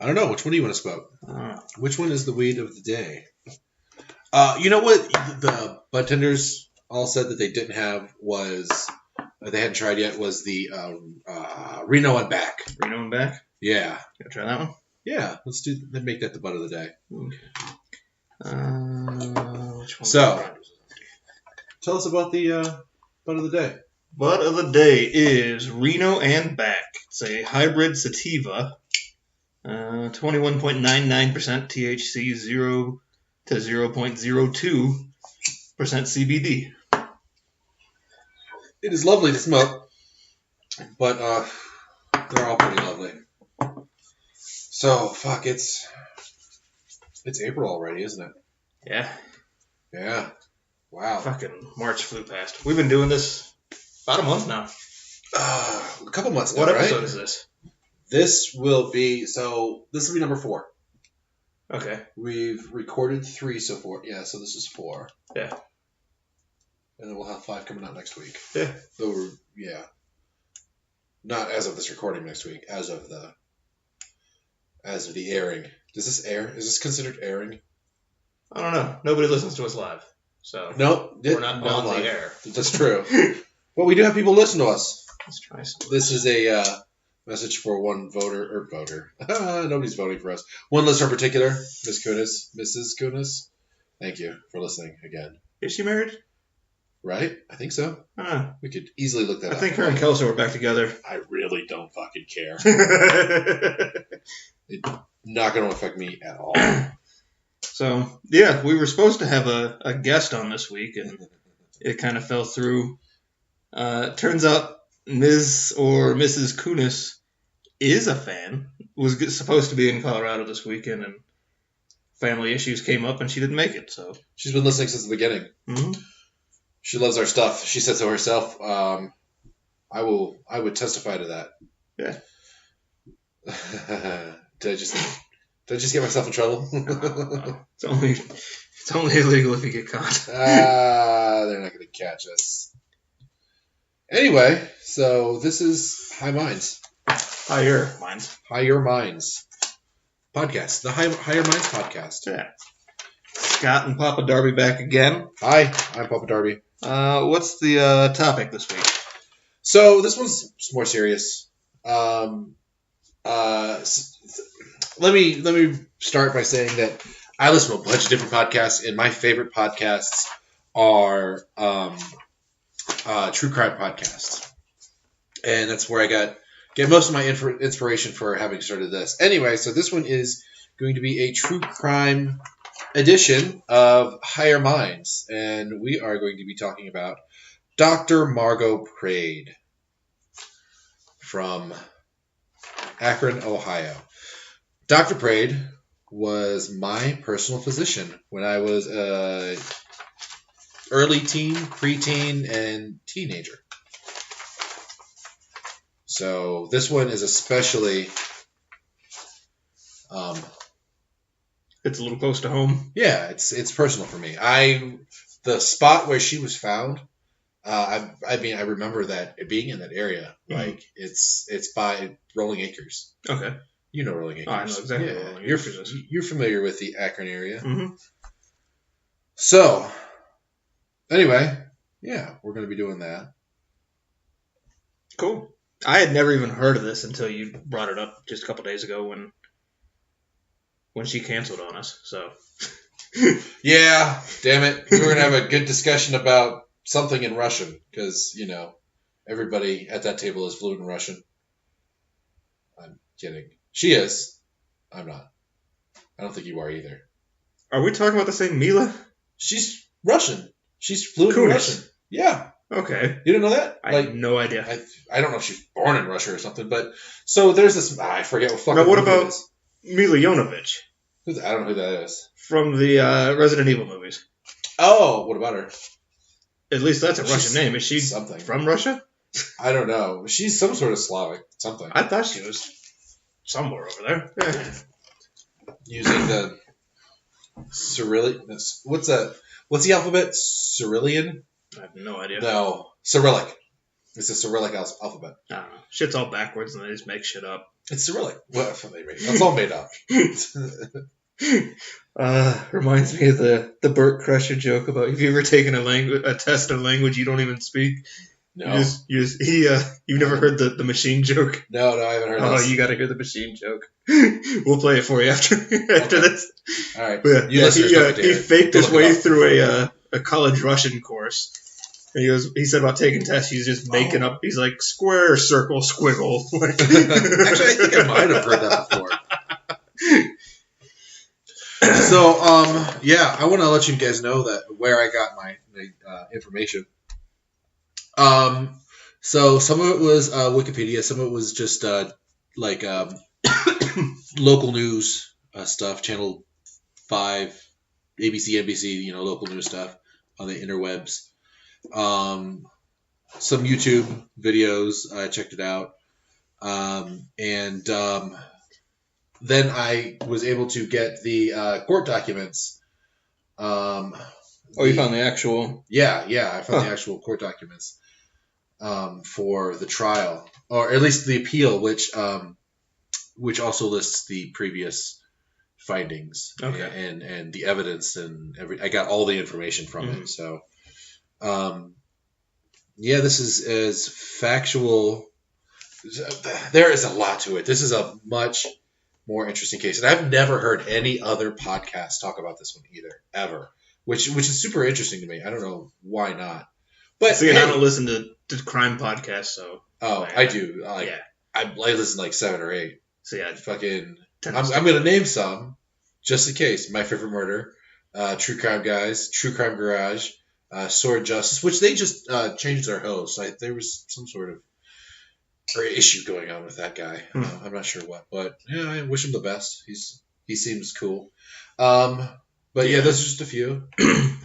I don't know. Which one do you want to smoke? Uh, Which one is the weed of the day? You know what the budtenders all said that they didn't have was that they hadn't tried yet was the Reno and back. Reno and back? Yeah. Gonna try that one? Yeah. Let's make that the bud of the day. Okay. Which one? So, tell us about the bud of the day. Bud of the day is Reno and back. It's a hybrid sativa. 21.99% THC, 0 to 0.02% CBD. It is lovely to smoke, but they're all pretty lovely. So, fuck, it's April already, isn't it? Yeah. Yeah. Wow. Fucking March flew past. We've been doing this about a month now. A couple months now, What episode right? is this? This will be number 4. Okay. We've recorded 3 so far. Yeah, so this is 4. Yeah. And then we'll have 5 coming out next week. Yeah. So yeah. Not as of this recording next week, as of the airing. Does this air? Is this considered airing? I don't know. Nobody listens to us live. So Nope. we're not on live. the air. That's true. But we do have people listen to us. Let's try some. This is a message for one voter. Nobody's voting for us. One listener in particular, Mrs. Kunis. Thank you for listening again. Is she married? Right? I think so. We could easily look that I up. think her and Kelso are back together. I really don't fucking care. It's not going to affect me at all. So, yeah, we were supposed to have a guest on this week, and it kind of fell through. Turns out Ms. or Mrs. Kunis is a fan, was supposed to be in Colorado this weekend, and family issues came up, and she didn't make it. So She's been listening since the beginning. Mm-hmm. She loves our stuff. She said so herself. I would testify to that. Yeah. Did I just get myself in trouble? It's only illegal if you get caught. They're not going to catch us. Anyway, so this is High Minds. Higher Minds. Higher Minds podcast. The Higher Minds podcast. Yeah. Scott and Papa Darby back again. Hi, I'm Papa Darby. What's the topic this week? So this one's more serious. Let me start by saying that I listen to a bunch of different podcasts, and my favorite podcasts are true crime podcasts, and that's where I get most of my inspiration for having started this. Anyway, so this one is going to be a true crime edition of Higher Minds, and we are going to be talking about Dr. Margo Prade from Akron, Ohio. Dr. Prade was my personal physician when I was early teen, preteen, and teenager. So this one is especially It's a little close to home. yeah, it's personal for me. The spot where she was found, I remember that being in that area. Mm-hmm. Like it's by Rolling Acres. Okay. You know Rolling Acres. Oh, I know exactly Yeah, what Rolling you're Acres is. you're familiar with the Akron area. Mm-hmm. So anyway, yeah, we're going to be doing that. Cool. I had never even heard of this until you brought it up just a couple days ago when she canceled on us. So Yeah, damn it. We were going to have a good discussion about something in Russian because, everybody at that table is fluent in Russian. I'm kidding. She is. I'm not. I don't think you are either. are we talking about the same Mila? She's Russian. She's fluent in Kunis. Russian. Yeah. Okay. You didn't know that? I had no idea. I don't know if she's born in Russia or something, but so there's this. I forget what fucking. Now, what movie about it is. Mila Jovovich I don't know who that is. from the Resident Evil movies? Oh, what about her? At least that's a She's Russian name. Is she something. from Russia? I don't know. She's some sort of Slavic something. I thought she was somewhere over there. Yeah. Using the Cyrillic. What's that? What's the alphabet? Cyrillian? I have no idea. No, Cyrillic. It's a Cyrillic alphabet. I don't know. Shit's all backwards and they just make shit up. It's Cyrillic. Well, that's all made up. Reminds me of the Burt Kreischer joke about if you ever taken a test of language you don't even speak. No. You've never heard the machine joke? No, I haven't heard Oh, this. you got to hear the machine joke. We'll play it for you after this. All right. But You listeners don't he dare. faked his Look it way up. through a college Russian course. And he said about taking tests, he's just making up. He's like square, circle, squiggle. Actually, I think I might have heard that before. So, I want to let you guys know that where I got my information. So some of it was Wikipedia, some of it was just local news stuff, Channel 5, ABC, NBC, local news stuff on the interwebs. Some YouTube videos, I checked it out. Then I was able to get the court documents. You found the actual... Yeah, I found the actual court documents for the trial, or at least the appeal, which also lists the previous findings and the evidence and I got all the information from it. So, this is as factual. There is a lot to it. This is a much more interesting case, and I've never heard any other podcast talk about this one either, ever. Which is super interesting to me. I don't know why not. But I don't listen to crime podcasts, so. Oh, I do. I listen to like 7 or 8. So yeah, I'm gonna name some, just in case. My Favorite Murder, True Crime Guys, True Crime Garage, Sword Justice, which they just changed their host. There was some sort of issue going on with that guy. I'm not sure what, but I wish him the best. He seems cool. But those are just a few.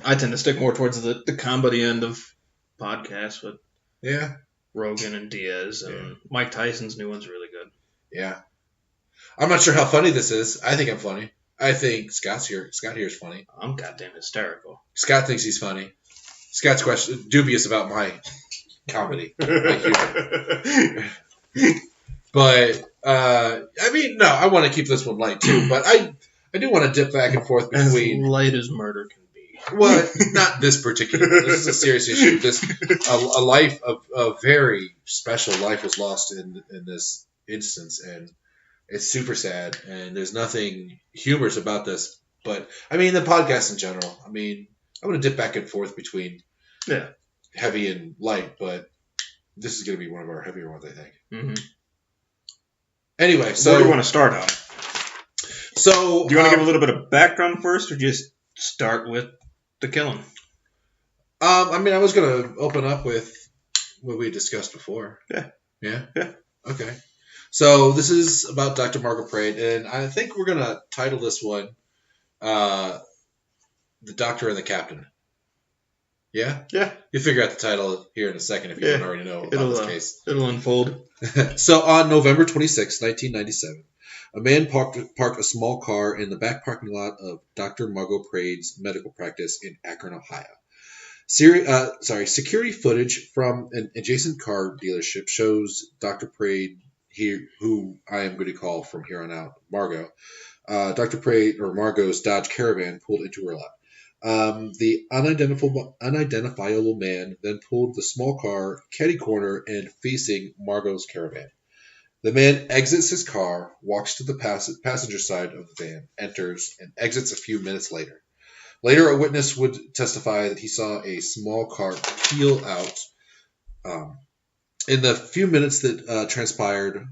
I tend to stick more towards the comedy end of podcasts with Rogan and Diaz, and Mike Tyson's new one's really good. Yeah. I'm not sure how funny this is. I think I'm funny. I think Scott here is funny. I'm goddamn hysterical. Scott thinks he's funny. Scott's dubious about my comedy. My humor. But, I want to keep this one light too, but I do want to dip back and forth between... As light as murder can be. Well, not this particular one. This is a serious issue. A very special life was lost in this instance, and it's super sad, and there's nothing humorous about this. But, the podcast in general, I'm going to dip back and forth between heavy and light, but this is going to be one of our heavier ones, I think. Mm-hmm. Anyway, so... Where do you want to start on? So... Do you want to give a little bit of background first, or just start with the killing? I was going to open up with what we discussed before. Yeah? Okay. So this is about Dr. Margo Prade, and I think we're going to title this one The Doctor and the Captain. Yeah? Yeah. You'll figure out the title here in a second if you don't already know about this case. It'll unfold. So on November 26, 1997, a man parked a small car in the back parking lot of Dr. Margo Prade's medical practice in Akron, Ohio. Security footage from an adjacent car dealership shows Dr. Prade, here, who I am going to call from here on out Margo. Dr. Prade, or Margo's Dodge Caravan, pulled into her lot. The unidentifiable man then pulled the small car catty-corner and facing Margo's Caravan. The man exits his car, walks to the passenger side of the van, enters, and exits a few minutes later. Later, a witness would testify that he saw a small car peel out. In the few minutes that transpired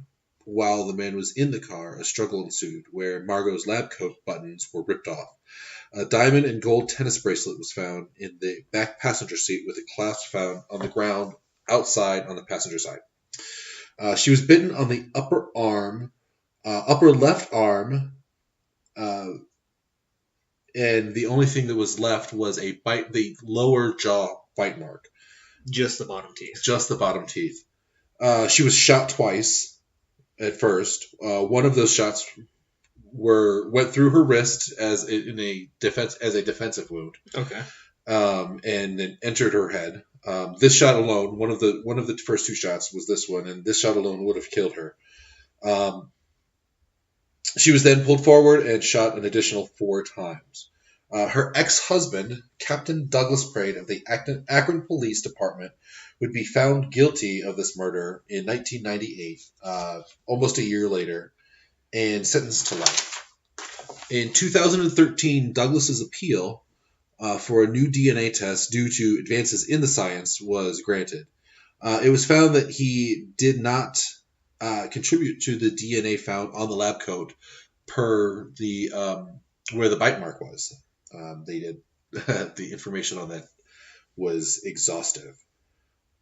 while the man was in the car, a struggle ensued, where Margo's lab coat buttons were ripped off. A diamond and gold tennis bracelet was found in the back passenger seat, with a clasp found on the ground outside on the passenger side. She was bitten on the upper left arm, and the only thing that was left was the lower jaw bite mark. Just the bottom teeth. Just the bottom teeth. She was shot twice at first. One of those shots went through her wrist as a defensive wound. Okay. And then entered her head. This shot alone, one of the first two shots was this one, and this shot alone would have killed her. She was then pulled forward and shot an additional 4 times. Her ex-husband, Captain Douglas Prade of the Akron Police Department, would be found guilty of this murder in 1998, almost a year later, and sentenced to life. In 2013, Douglas's appeal for a new DNA test due to advances in the science was granted. It was found that he did not contribute to the DNA found on the lab coat per the where the bite mark was. They did the information on that was exhaustive.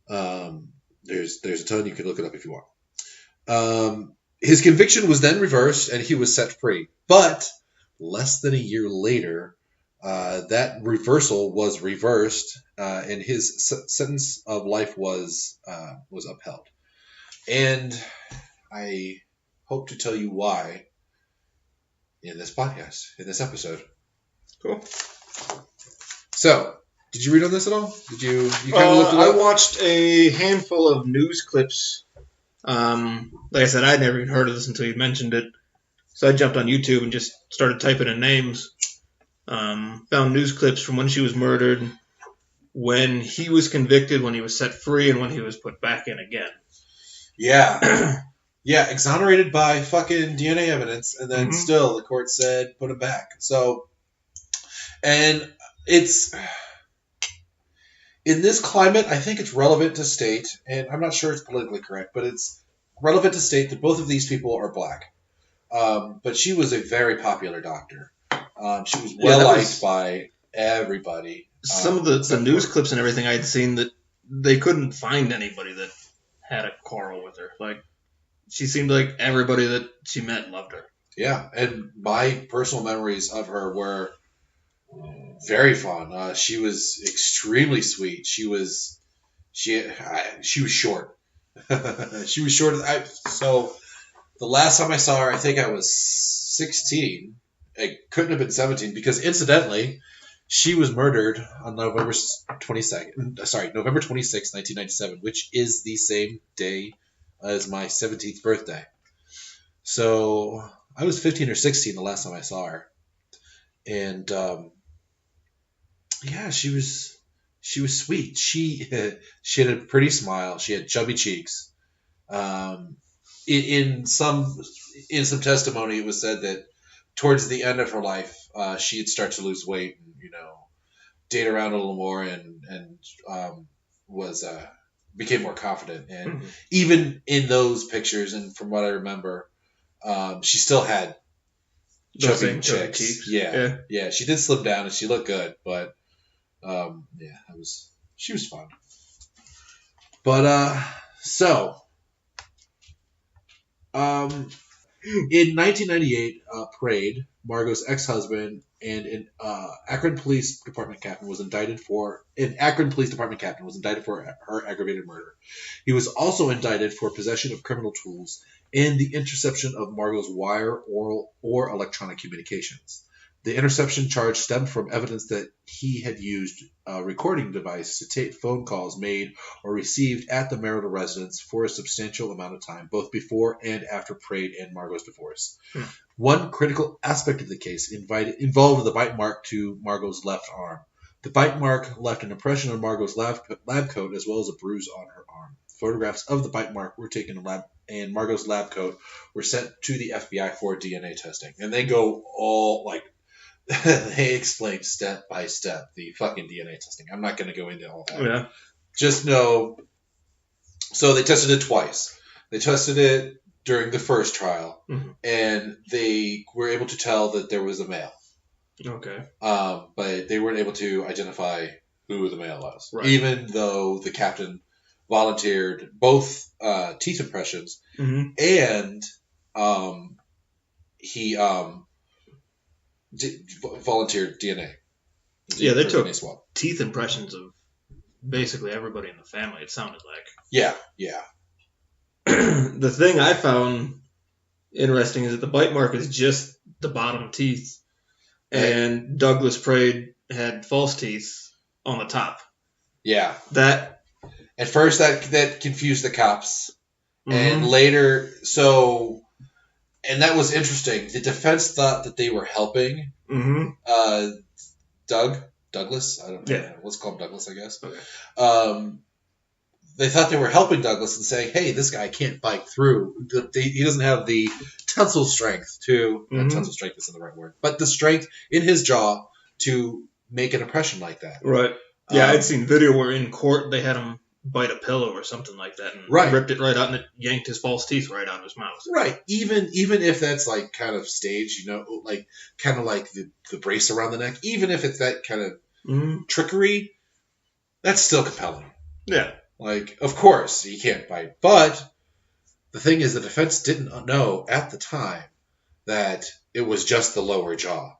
There's a ton. You can look it up if you want. His conviction was then reversed and he was set free. But less than a year later, that reversal was reversed and his sentence of life was upheld. And I hope to tell you why in this podcast, in this episode. Cool. So, did you read on this at all? Did you kind of look it up? I watched a handful of news clips. Like I said, I'd never even heard of this until you mentioned it. So I jumped on YouTube and just started typing in names. Found news clips from when she was murdered, when he was convicted, when he was set free, and when he was put back in again. Yeah. Yeah, exonerated by fucking DNA evidence, and then still the court said put him back. So, and it's... In this climate, I think it's relevant to state, and I'm not sure it's politically correct, but it's relevant to state that both of these people are black. But she was a very popular doctor. She was well-liked by everybody. Some of the news clips and everything I'd seen, that they couldn't find anybody that had a quarrel with her. Like, she seemed like everybody that she met loved her. Yeah, and my personal memories of her were very fun. She was extremely sweet. She was short. She was short. So the last time I saw her, I think I was 16. It couldn't have been 17 because, incidentally, she was murdered on November 26, 1997, which is the same day as my 17th birthday. So I was 15 or 16 the last time I saw her. And yeah, she was sweet. She had a pretty smile. She had chubby cheeks. In some testimony, it was said that towards the end of her life, she'd start to lose weight and date around a little more and became more confident. And even in those pictures, and from what I remember, she still had chubby cheeks. Yeah. She did slim down and she looked good, but she was fun. But in 1998, Prade, Margo's ex-husband and an Akron Police Department captain was indicted for her aggravated murder. He was also indicted for possession of criminal tools and the interception of Margo's wire, oral, or electronic communications. The interception charge stemmed from evidence that he had used a recording device to tape phone calls made or received at the marital residence for a substantial amount of time, both before and after Prade and Margo's divorce. One critical aspect of the case involved the bite mark to Margo's left arm. The bite mark left an impression on Margo's lab coat as well as a bruise on her arm. Photographs of the bite mark were taken and Margo's lab coat were sent to the FBI for DNA testing. And they go all they explain step by step the fucking DNA testing. I'm not going to go into all that. Yeah. Just know. So they tested it twice. They tested it during the first trial, and they were able to tell that there was a male. Okay. But they weren't able to identify who the male was, right. Even though the captain volunteered both teeth impressions and he volunteered DNA. Yeah, they took teeth impressions of basically everybody in the family, it sounded like. Yeah. The thing I found interesting is that the bite mark is just the bottom teeth, and Douglas Prade had false teeth on the top. Yeah. At first that confused the cops, and later, so And that was interesting. The defense thought that they were helping Douglas. I don't know. Yeah. Let's call him Douglas, I guess. Okay. They thought they were helping Douglas and saying, hey, this guy can't fight through. He doesn't have the tensile strength to... Tensile strength isn't the right word. But the strength in his jaw to make an impression like that. Right. Yeah, I'd seen video where in court they had him bite a pillow or something like that and ripped it right out and it yanked his false teeth right out of his mouth. Right. Even if that's like kind of staged, like kind of like the brace around the neck, even if it's that kind of trickery, that's still compelling. Yeah. Like, of course, he can't bite. But the thing is, the defense didn't know at the time that it was just the lower jaw.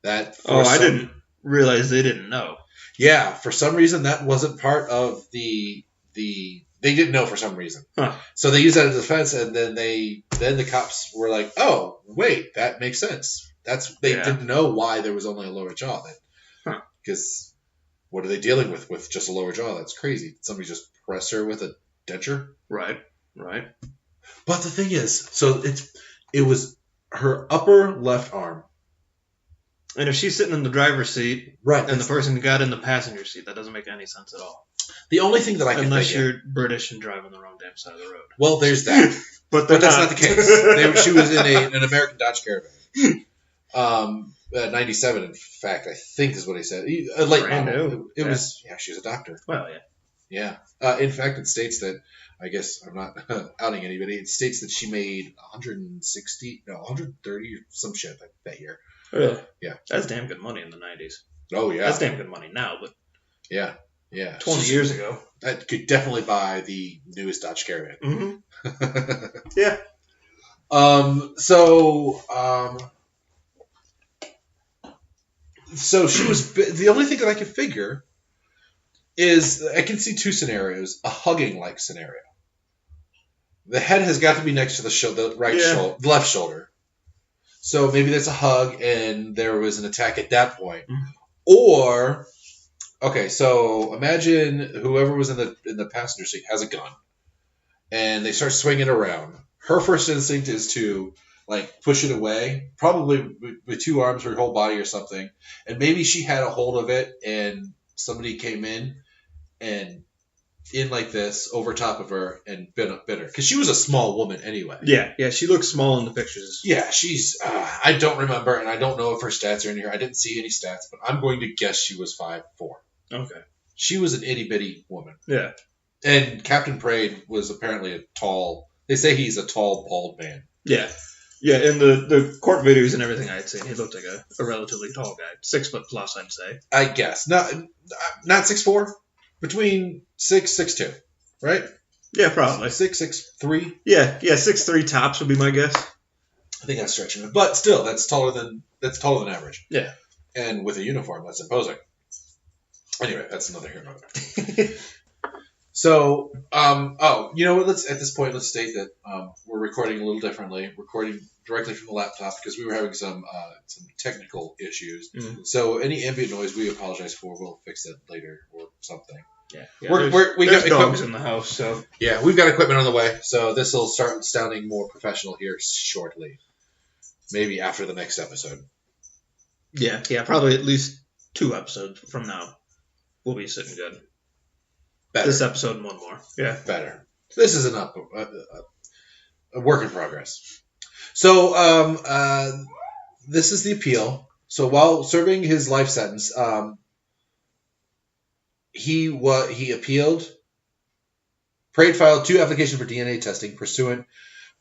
I didn't realize they didn't know. Yeah, for some reason that wasn't part of the they didn't know for some reason. Huh. So they used that as defense, and then the cops were like, "Oh, wait, that makes sense." They didn't know why there was only a lower jaw then, because what are they dealing with just a lower jaw? That's crazy. Did somebody just press her with a denture? Right. But the thing is, so it was her upper left arm. And if she's sitting in the driver's seat, right, and the person got in the passenger seat, that doesn't make any sense at all. The only thing that I can unless you're British and driving the wrong damn side of the road. Well, there's that, but that's not the case. She was in an American Dodge Caravan, 97. In fact, I think is what he said. Brand new. It was. Yeah, she's a doctor. Well, yeah. In fact, it states that. I guess I'm not outing anybody. It states that she made 130 or some shit that year. Really? Yeah. That's damn good money in the 90s. Oh, yeah. That's damn good money now, but... Yeah. 20 years ago. That could definitely buy the newest Dodge Caravan. Mm-hmm. Yeah. So she was... The only thing that I could figure is... I can see two scenarios. A hugging-like scenario. The head has got to be next to the left shoulder. So maybe there's a hug and there was an attack at that point. Or, okay, so imagine whoever was in the passenger seat has a gun and they start swinging around. Her first instinct is to like push it away, probably with two arms or her whole body or something. And maybe she had a hold of it and somebody came in like this over top of her and bit her because she was a small woman anyway. Yeah, she looks small in the pictures. Yeah, she's I don't remember and I don't know if her stats are in here. I didn't see any stats, but I'm going to guess she was 5'4". Okay. She was an itty bitty woman. Yeah. And Captain Prade was apparently a tall. They say he's a tall, bald man. Yeah. Yeah, in the court videos and everything I'd seen, he looked like a relatively tall guy, 6 foot plus, I'd say. I guess not 6'4". Between 6'2", right? Yeah, probably 6'3". Yeah, 6'3" tops would be my guess. I think that's stretching it, but still, that's taller than average. Yeah, and with a uniform, that's imposing. Anyway, that's another here another. So, you know what? At this point, let's state that we're recording a little differently. Recording directly from the laptop because we were having some technical issues. Mm-hmm. So any ambient noise, we apologize for. We'll fix it later or something. Yeah. We got dogs in the house, so yeah, we've got equipment on the way. So this will start sounding more professional here shortly. Maybe after the next episode. Yeah, probably at least 2 episodes from now. We'll be sitting good. Better. This episode and one more. Yeah. Better. This is a work in progress. So, this is the appeal. So while serving his life sentence, he appealed. Prade filed 2 applications for DNA testing pursuant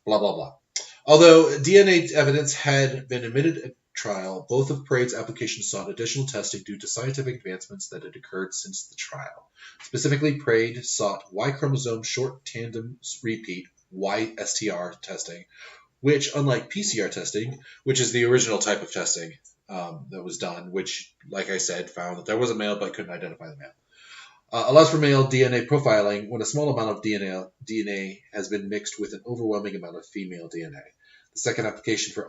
blah, blah, blah. Although DNA evidence had been admitted at trial, both of Prade's applications sought additional testing due to scientific advancements that had occurred since the trial. Specifically, Prade sought Y chromosome short tandem repeat YSTR testing, which, unlike PCR testing, which is the original type of testing that was done, which, like I said, found that there was a male but couldn't identify the male, allows for male DNA profiling when a small amount of DNA has been mixed with an overwhelming amount of female DNA. The second application for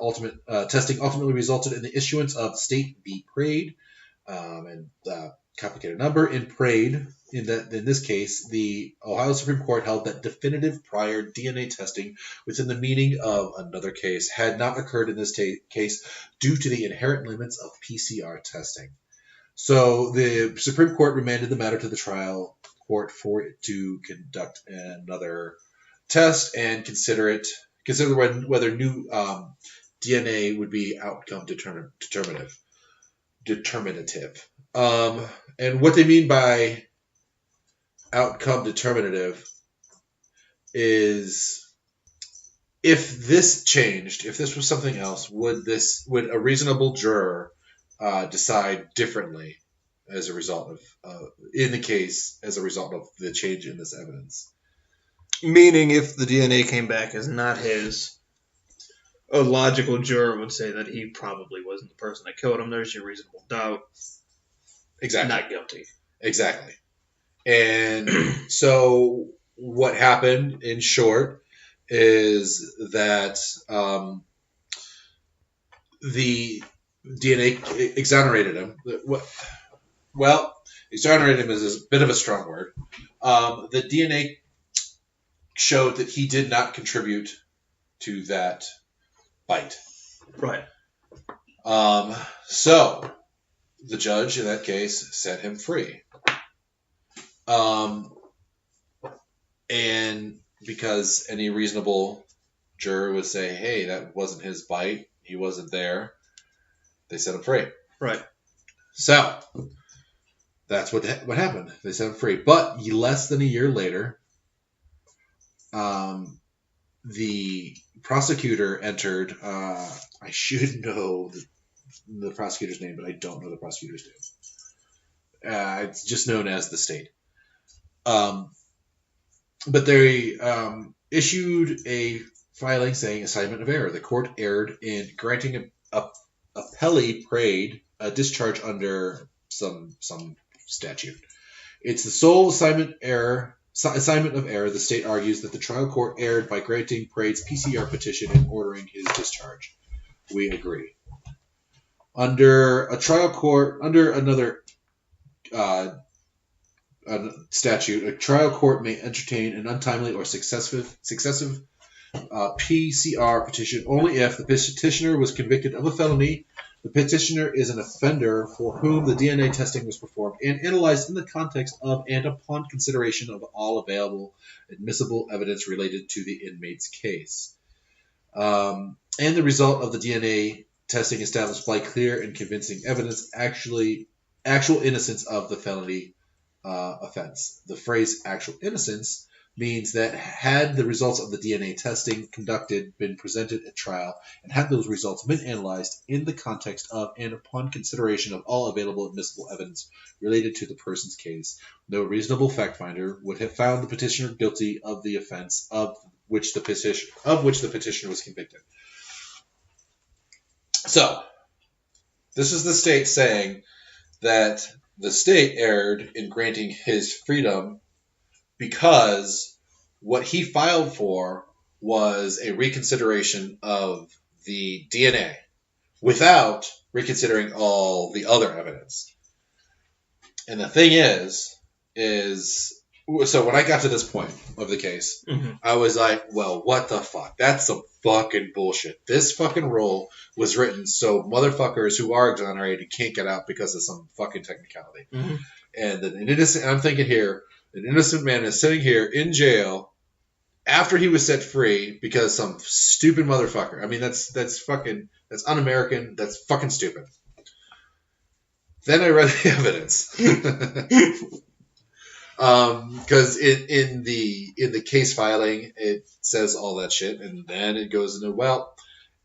testing ultimately resulted in the issuance of State v. Prade, and complicated number. In Prade, in this case, the Ohio Supreme Court held that definitive prior DNA testing within the meaning of another case had not occurred in this case due to the inherent limits of PCR testing. So the Supreme Court remanded the matter to the trial court for it to conduct another test and consider whether new DNA would be outcome determinative. And what they mean by outcome determinative is if this changed, if this was something else, would a reasonable juror decide differently as a result of in the case as a result of the change in this evidence? Meaning, if the DNA came back as not his, a logical juror would say that he probably wasn't the person that killed him. There's your reasonable doubt. Exactly. Not guilty. Exactly. And so what happened, in short, is that the DNA exonerated him. Well, exonerated him is a bit of a strong word. The DNA showed that he did not contribute to that bite. Right. So the judge in that case set him free. And because any reasonable juror would say, hey, that wasn't his bite, he wasn't there, they set him free. Right. So that's what happened. They set him free. But less than a year later, the prosecutor entered. I should know the prosecutor's name, but I don't know the prosecutor's name. It's just known as the state. But they issued a filing saying assignment of error. The court erred in granting appellee Prade a discharge under some statute. It's the sole assignment of error. The state argues that the trial court erred by granting Prade's PCR petition and ordering his discharge. We agree. Under another statute, a trial court may entertain an untimely or successive PCR petition only if the petitioner was convicted of a felony, the petitioner is an offender for whom the DNA testing was performed and analyzed in the context of and upon consideration of all available admissible evidence related to the inmate's case. And the result of the DNA testing established by clear and convincing evidence actual innocence of the felony offense. The phrase actual innocence means that had the results of the DNA testing conducted been presented at trial and had those results been analyzed in the context of and upon consideration of all available admissible evidence related to the person's case, no reasonable fact finder would have found the petitioner guilty of the offense of which the petitioner was convicted. So, this is the state saying that the state erred in granting his freedom because what he filed for was a reconsideration of the DNA without reconsidering all the other evidence. And the thing is so when I got to this point of the case, I was like, well, what the fuck? That's some fucking bullshit. This fucking rule was written so motherfuckers who are exonerated can't get out because of some fucking technicality. And I'm thinking here, an innocent man is sitting here in jail after he was set free because some stupid motherfucker. I mean, that's un-American. That's fucking stupid. Then I read the evidence. Because in the case filing, it says all that shit, and then it goes into, well,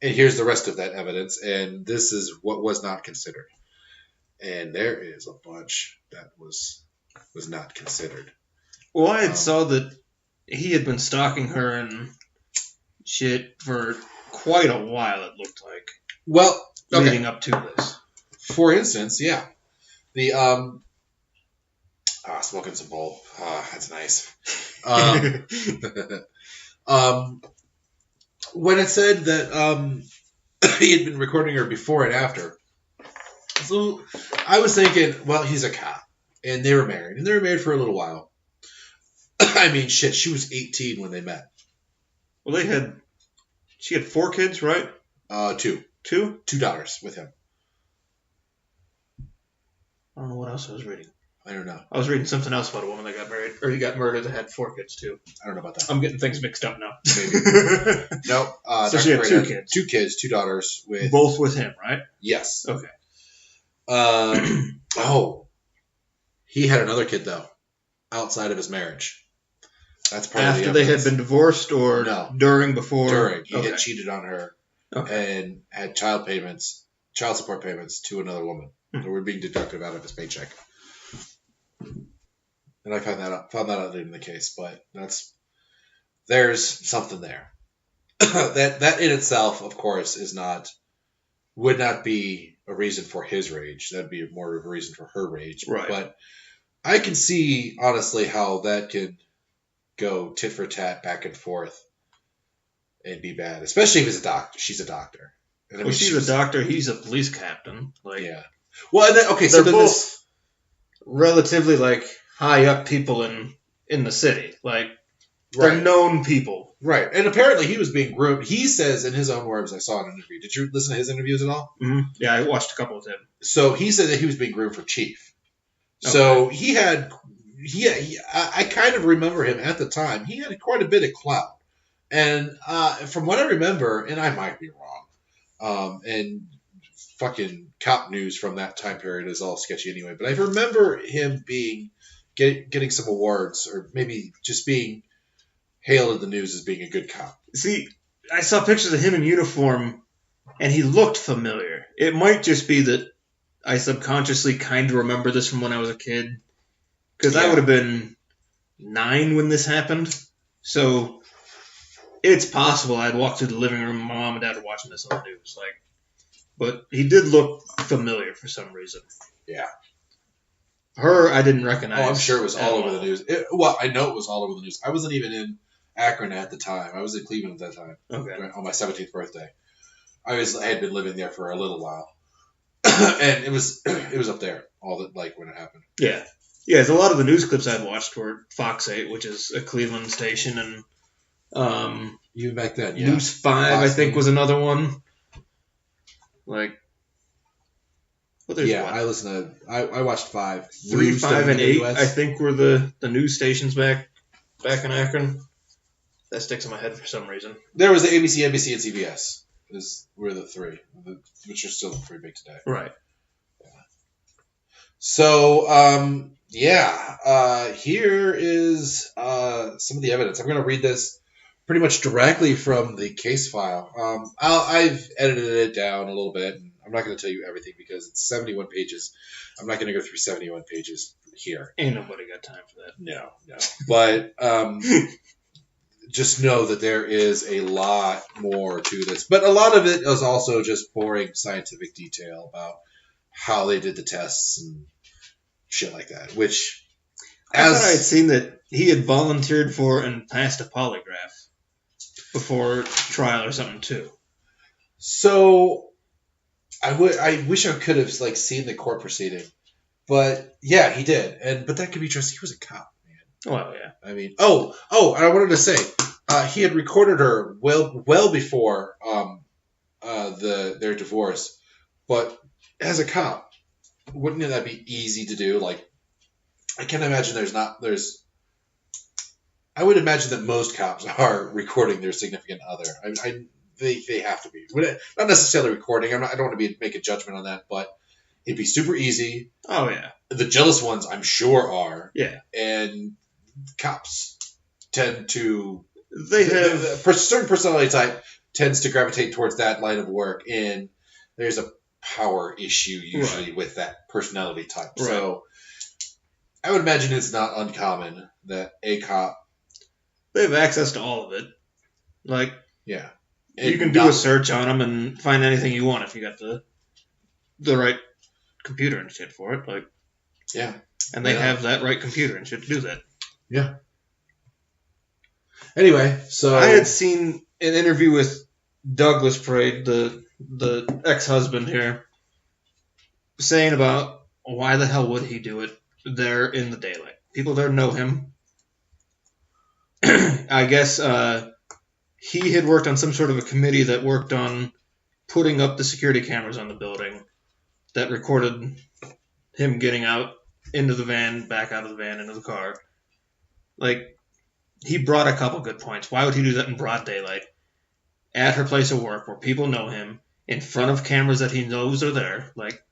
and here's the rest of that evidence, and this is what was not considered. And there is a bunch that was not considered. Well, I had saw that he had been stalking her and shit for quite a while, it looked like. Well, okay. Leading up to this. For instance, yeah. The, smoking some bowl. That's nice. When it said that he had been recording her before and after, so I was thinking, well, he's a cop. and they were married. And they were married for a little while. I mean, shit, she was 18 when they met. Well, she had 4 kids, right? 2. 2? 2 daughters with him. I don't know what else I was reading. I don't know. I was reading something else about a woman that got married, or he got murdered that had 4 kids, too. I don't know about that. I'm getting things mixed up now. Maybe. Nope. So she had 2 kids. 2 kids, 2 daughters. Both with him, right? Yes. Okay. He had another kid, though, outside of his marriage. That's part After of the they had been divorced, or No. during, before? During. He had cheated on her and had child support payments to another woman that were being deducted out of his paycheck. And I found that out in the case, but there's something there. that in itself, of course, would not be a reason for his rage. That'd be more of a reason for her rage. Right. But I can see, honestly, how that could go tit for tat, back and forth, and be bad. Especially if he's a doctor. She's a doctor. And I mean, she's a doctor. He's a police captain. Yeah. Well, and then, okay, they're both relatively high up people in the city. They're known people. Right. And apparently he was being groomed. He says in his own words, I saw in an interview. Did you listen to his interviews at all? Mm-hmm. Yeah, I watched a couple of them. So he said that he was being groomed for chief. So I kind of remember him at the time. He had quite a bit of clout. And from what I remember, and I might be wrong, and fucking cop news from that time period is all sketchy anyway, but I remember him getting some awards, or maybe just being hailed in the news as being a good cop. See, I saw pictures of him in uniform, and he looked familiar. It might just be that I subconsciously kind of remember this from when I was a kid, because I would have been 9 when this happened, so it's possible I'd walk through the living room and my mom and dad were watching this on the news. But he did look familiar for some reason. Yeah. Her, I didn't recognize. Oh, I'm sure it was all over the news. I know it was all over the news. I wasn't even in Akron at the time. I was in Cleveland at that time. Okay. On my 17th birthday. I had been living there for a little while. And it was up there when it happened. Yeah. Yeah, a lot of the news clips I'd watched were Fox 8, which is a Cleveland station, and even back then, yeah. News 5, I think, was another one. I listened to. I watched 5. 3, 5, and 8. I think were the news stations back in Akron. That sticks in my head for some reason. There was the ABC, NBC, and CBS. Were the 3, which are still pretty big today. Right. Yeah. So here is some of the evidence. I'm going to read this pretty much directly from the case file. I've edited it down a little bit. I'm not going to tell you everything because it's 71 pages. I'm not going to go through 71 pages here. Ain't nobody got time for that. No. But just know that there is a lot more to this. But a lot of it is also just boring scientific detail about how they did the tests and shit like that. Which, I thought I had seen that he had volunteered for and passed a polygraph before trial or something too. So I wish I could have seen the court proceeding, but yeah, he did. But that could be just he was a cop, man. Well, yeah. I mean, and I wanted to say he had recorded her well before their divorce, but as a cop, wouldn't that be easy to do? I can't imagine I would imagine that most cops are recording their significant other. They have to be. Not necessarily recording. I don't want to make a judgment on that, but it'd be super easy. Oh, yeah. The jealous ones, I'm sure, are. Yeah. And cops tend to... They have... A certain personality type tends to gravitate towards that line of work, and there's a power issue usually with that personality type. Right. So I would imagine it's not uncommon that a cop... They have access to all of it. Yeah. You can do a search on them and find anything you want if you got the right computer and shit for it. Yeah. And they have that right computer and shit to do that. Yeah. Anyway, so... I had seen an interview with Douglas Prade, the ex-husband here, saying about why the hell would he do it. there in the daylight. People there know him. I guess he had worked on some sort of a committee that worked on putting up the security cameras on the building that recorded him getting out into the van, back out of the van, into the car. Like, he brought a couple good points. Why would he do that in broad daylight? At her place of work, where people know him, in front of cameras that he knows are there. Like,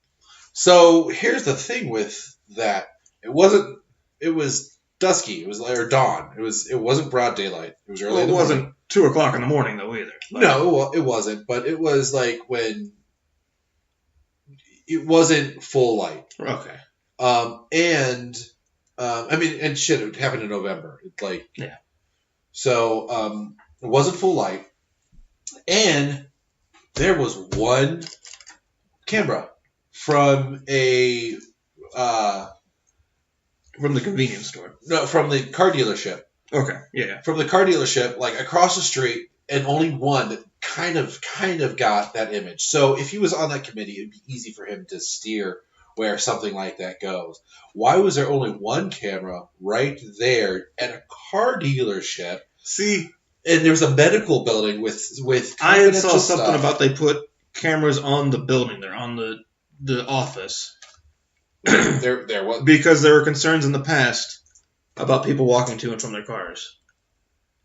so here's the thing with that. It was dusky. It was or dawn. It wasn't broad daylight. It was early. Well, in the it wasn't morning. 2 o'clock in the morning, though, either. Like, No, it wasn't. But it was like when it wasn't full light. Okay. And shit, it happened in November. It's like, yeah. So it wasn't full light, and there was one camera from a from the convenience store. No, from the car dealership. Okay. Yeah. From the car dealership, like across the street, and only one that kind of got that image. So if he was on that committee, it'd be easy for him to steer where something like that goes. Why was there only one camera right there at a car dealership? See, and there's a medical building with I saw something stuff. about they put cameras on the building there, on the office. there was because there were concerns in the past about people walking to and from their cars.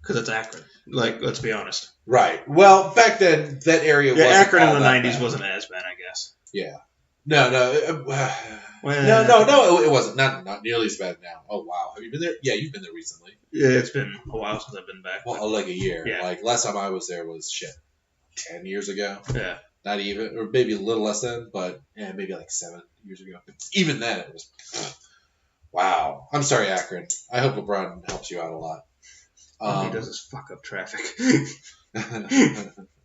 Because it's Akron. Like, let's be honest. Right. Well, back then that area wasn't Akron all in the that 90s bad. wasn't as bad, I guess. Yeah. No. Well, No. It wasn't. Not nearly as bad now. Oh wow. Have you been there? Yeah, you've been there recently. Yeah, it's been a while since I've been back. Well, like a year. Yeah. Like last time I was there was 10 years ago. Yeah. Not even, or maybe a little less than, but yeah, maybe like 7 years ago. Even then, it was wow. I'm sorry, Akron. I hope LeBron helps you out a lot. He does his fuck up traffic.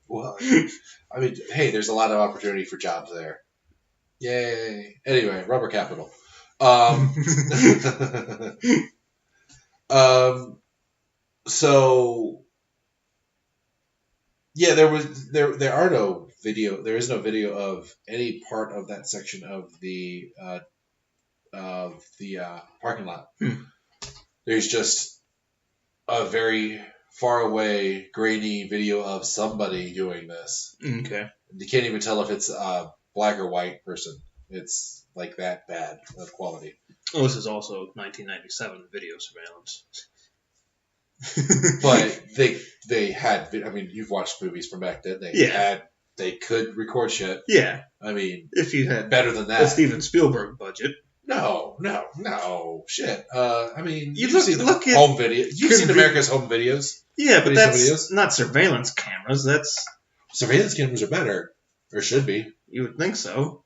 Well, I mean, hey, there's a lot of opportunity for jobs there. Yay. Anyway, rubber capital. So yeah, there is no video of any part of that section of the parking lot. There's just a very far away, grainy video of somebody doing this. Okay. You can't even tell if it's a black or white person. It's like that bad of quality. Well, this is also 1997 video surveillance. But they had, I mean, you've watched movies from back then. They could record shit. Yeah. I mean, if you had better than that. A Steven Spielberg budget. No, shit. I mean, You've seen home video. You've seen America's Home Videos. Yeah, but that's not surveillance cameras. That's surveillance cameras are better, or should be. You would think so.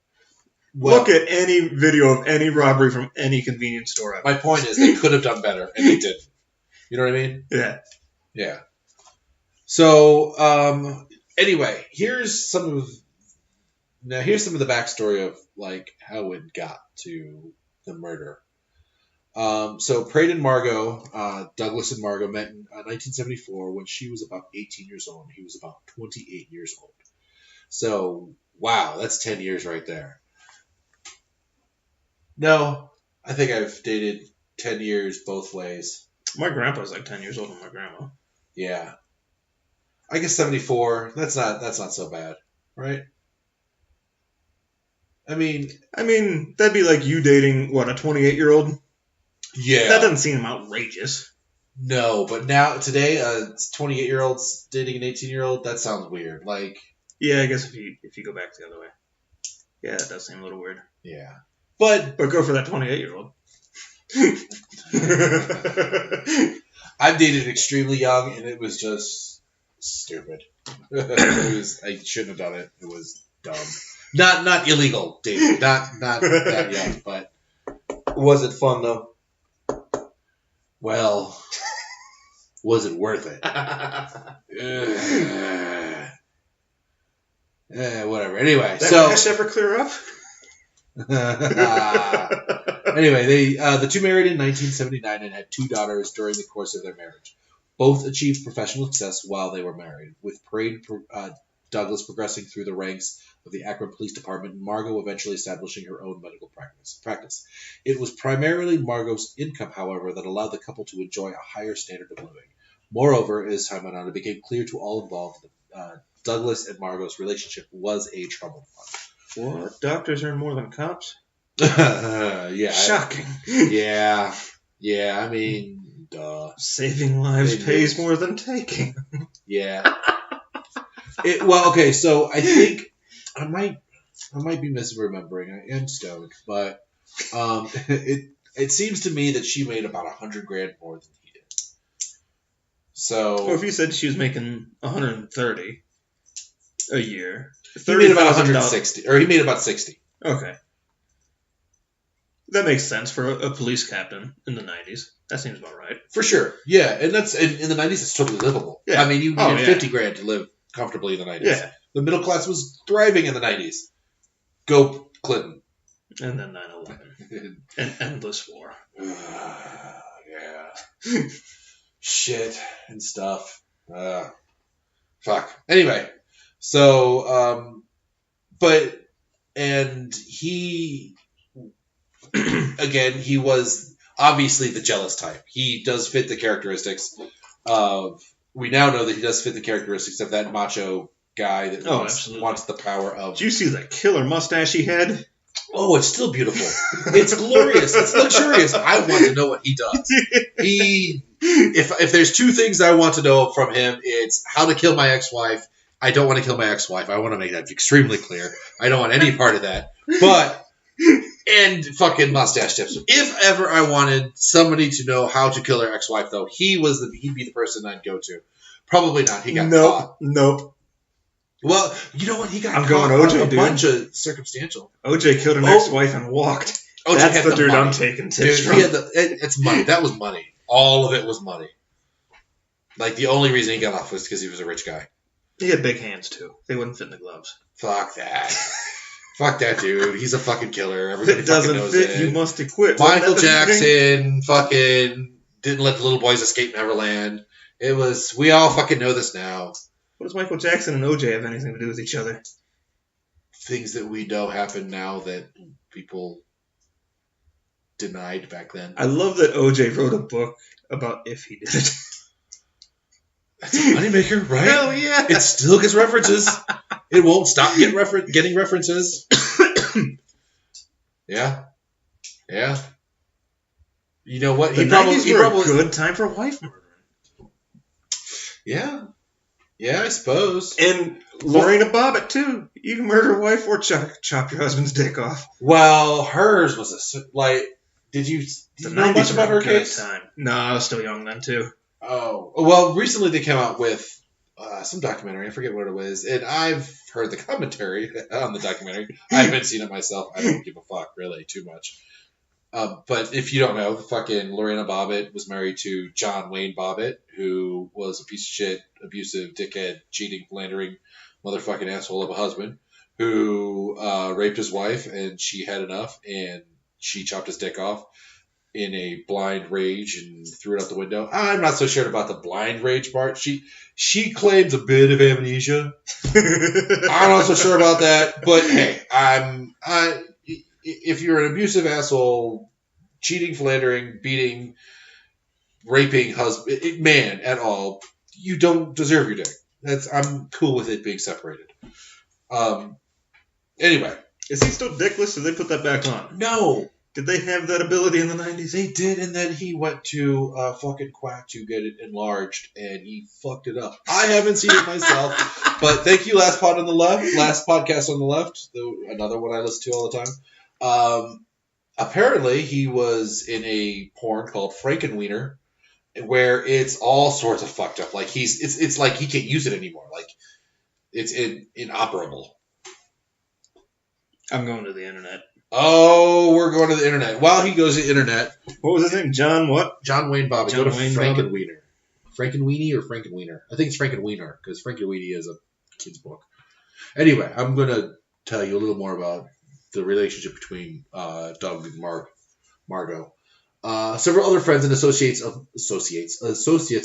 Well, look at any video of any robbery from any convenience store. My point is, they could have done better, and they didn't. You know what I mean? Yeah. Yeah. So, anyway, here's some of the backstory of like how it got to the murder. So Prade and Margo, Douglas and Margo met in 1974 when she was about 18 years old. He was about 28 years old. So, wow, that's 10 years right there. No, I think I've dated 10 years both ways. My grandpa's like 10 years older than my grandma. Yeah. I guess 74, that's not so bad, right? I mean, that'd be like you dating, what, a 28-year-old? Yeah. That doesn't seem outrageous. No, but now, today, 28-year-old's dating an 18-year-old, that sounds weird. Like, yeah, I guess if you go back the other way. Yeah, that does seem a little weird. Yeah. But go for that 28-year-old. I've dated extremely young, and it was just stupid. I shouldn't have done it. It was dumb. Not illegal dating. Not that young, but was it fun though? Well, was it worth it? Whatever. Anyway, that hash ever clear up? Anyway, the two married in 1979 and had 2 daughters during the course of their marriage. Both achieved professional success while they were married, with Prade Douglas progressing through the ranks of the Akron Police Department, and Margo eventually establishing her own medical practice. It was primarily Margo's income, however, that allowed the couple to enjoy a higher standard of living. Moreover, as time went on, it became clear to all involved that Douglas and Margo's relationship was a troubled one. What? Doctors earn more than cops? Yeah. Shocking. Yeah. I mean, duh. Saving lives pays more than taking. Yeah. Okay, so I think I might be misremembering. I am stoned, but it seems to me that she made about $100,000 more than he did. So, or if you said she was making $130 a year, he made about $160, or he made about $60. Okay, that makes sense for a police captain in the '90s. That seems about right. For sure, yeah, and that's in the '90s. It's totally livable. Yeah. I mean, you needed $50,000 to live comfortably in the '90s. Yeah. The middle class was thriving in the '90s. Go Clinton. And then 9/11. An endless war. Yeah. Shit and stuff. Fuck. Anyway, so and he again, he was obviously the jealous type. He does fit the characteristics of. We now know that he does fit the characteristics of that macho guy that wants the power of. Did you see the killer mustache he had? Oh, it's still beautiful. It's glorious. It's luxurious. I want to know what he does. If there's two things I want to know from him, it's how to kill my ex-wife. I don't want to kill my ex-wife. I want to make that extremely clear. I don't want any part of that. And fucking mustache tips. If ever I wanted somebody to know how to kill their ex-wife, though, he'd be the person I'd go to. Probably not. He got caught. Nope. Well, you know what? He got caught going OJ, a bunch of circumstantial. OJ killed an ex-wife and walked. OJ That's had the dude money. I'm taking tips from. It's money. That was money. All of it was money. Like, the only reason he got off was because he was a rich guy. He had big hands, too. They wouldn't fit in the gloves. Fuck that. Fuck that dude. He's a fucking killer. Everybody it doesn't knows fit. It. You must equip. Michael Jackson fucking didn't let the little boys escape Neverland. We all fucking know this now. What does Michael Jackson and OJ have anything to do with each other? Things that we know happen now that people denied back then. I love that OJ wrote a book about if he did it. That's a moneymaker, right? Hell yeah. It still gets references. It won't stop getting references. Yeah. You know what? He probably a good time for wife murdering. Yeah, I suppose. And Lorena Bobbitt, too. You can murder a wife or chop your husband's dick off. Well, hers was did you know much about her case? Time. No, I was still young then, too. Oh. Well, recently they came out with some documentary. I forget what it was. And I've heard the commentary on the documentary. I haven't seen it myself. I don't give a fuck, really, too much. But if you don't know, fucking Lorena Bobbitt was married to John Wayne Bobbitt, who was a piece of shit, abusive, dickhead, cheating, philandering, motherfucking asshole of a husband, who raped his wife, and she had enough, and she chopped his dick off in a blind rage and threw it out the window. I'm not so sure about the blind rage part. She claims a bit of amnesia. I'm not so sure about that, but hey, if you're an abusive asshole, cheating, philandering, beating, raping man at all, you don't deserve your dick. I'm cool with it being separated. Anyway. Is he still dickless, or did they put that back on? No. Did they have that ability in the 90s? They did, and then he went to a fucking quack to get it enlarged, and he fucked it up. I haven't seen it myself, but thank you, Last Podcast on the Left, another one I listen to all the time. Apparently, he was in a porn called Frankenwiener, where it's all sorts of fucked up. Like it's like he can't use it anymore. Like it's inoperable. I'm going to the internet. Oh, we're going to the internet. While he goes to the internet. What was his name? John what? John Wayne Bobbitt. Go to Frankenwiener. Frankenweenie or Frankenwiener? I think it's Frankenwiener, because Frankenweenie is a kid's book. Anyway, I'm going to tell you a little more about the relationship between Doug and Margo. Several other friends and associates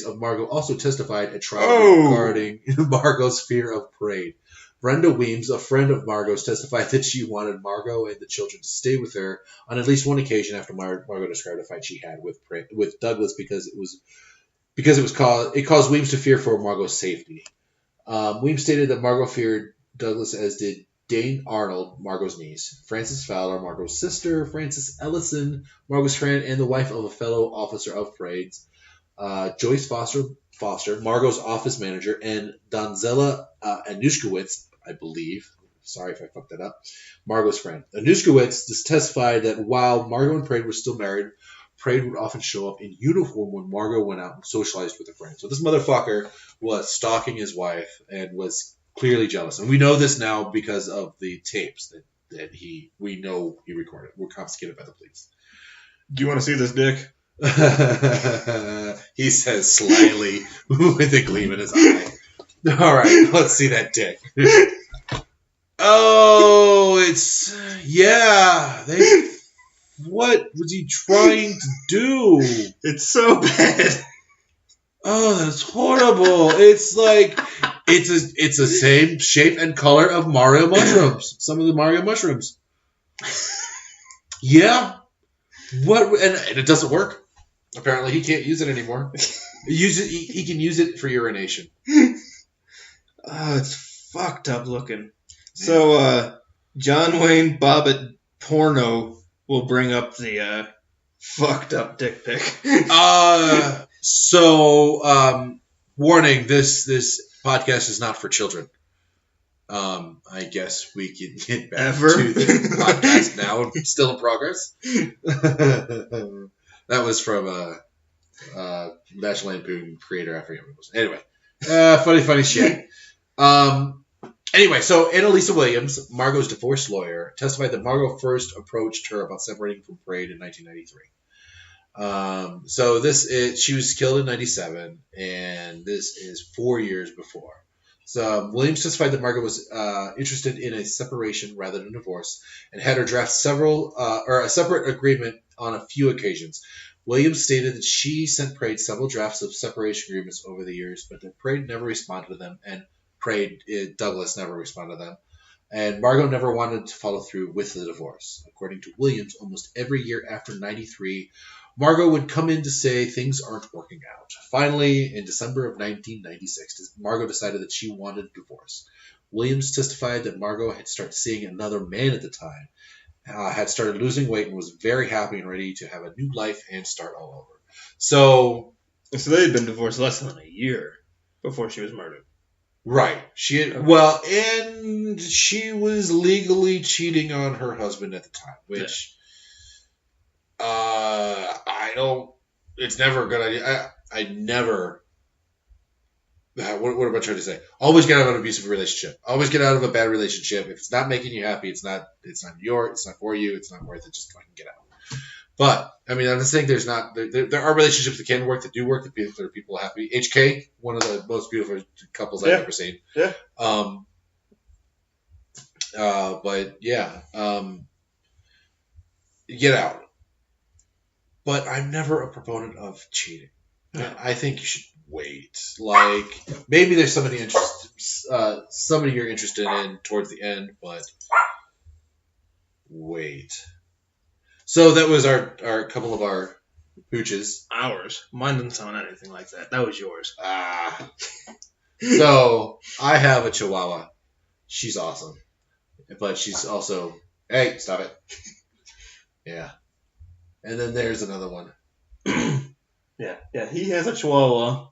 of Margo also testified at trial regarding Margo's fear of Prade. Brenda Weems, a friend of Margot's, testified that she wanted Margo and the children to stay with her on at least one occasion after Margo described a fight she had with Douglas because it caused Weems to fear for Margo's safety. Weems stated that Margo feared Douglas, as did Dane Arnold, Margo's niece, Frances Fowler, Margo's sister, Frances Ellison, Margo's friend, and the wife of a fellow officer of Prade's, Joyce Foster, Margo's office manager, and Donzella Anushkowitz, I believe. Sorry if I fucked that up. Margo's friend. Anushkowitz testified that while Margo and Prade were still married, Prade would often show up in uniform when Margo went out and socialized with a friend. So this motherfucker was stalking his wife and was clearly jealous. And we know this now because of the tapes that we know he recorded. Were confiscated by the police. Do you want to see this dick? He says slyly with a gleam in his eye. All right, let's see that dick. Oh, what was he trying to do? It's so bad. Oh, that's horrible. It's like it's the same shape and color of Mario mushrooms. Some of the Mario mushrooms. Yeah. What? And it doesn't work. Apparently, he can't use it anymore. He can use it for urination. Oh, it's fucked up looking. So, John Wayne Bobbitt Porno will bring up the fucked up dick pic. Warning: this podcast is not for children. I guess we can get back to the podcast now. Still in progress. That was from National Lampoon creator. I forget what it was. Anyway, funny shit. Anyway, so Annalisa Williams, Margo's divorce lawyer, testified that Margo first approached her about separating from Prade in 1993. She was killed in 1997, and this is 4 years before. So Williams testified that Margo was interested in a separation rather than a divorce, and had her draft a separate agreement on a few occasions. Williams stated that she sent Prade several drafts of separation agreements over the years, but that Prade never responded to them, and Douglas never responded to them, and Margo never wanted to follow through with the divorce. According to Williams, almost every year after 93, Margo would come in to say things aren't working out. Finally, in December of 1996, Margo decided that she wanted a divorce. Williams testified that Margo had started seeing another man at the time, had started losing weight, and was very happy and ready to have a new life and start all over. So they had been divorced less than a year before she was murdered. Right. And she was legally cheating on her husband at the time, which it's never a good idea. I never, what am I trying to say? Always get out of an abusive relationship. Always get out of a bad relationship. If it's not making you happy, it's not for you, it's not worth it, just fucking get out. But I mean, I'm just saying there are relationships that can work, that do work, that are people happy. HK, one of the most beautiful couples I've ever seen. Yeah. Get out. But I'm never a proponent of cheating. Yeah. I think you should wait. Like, maybe there's somebody you're interested in towards the end, but wait. So that was our couple of our pooches. Ours. Mine didn't sound anything like that. That was yours. So I have a Chihuahua. She's awesome, but she's also, hey, stop it. Yeah. And then there's another one. Yeah. He has a Chihuahua.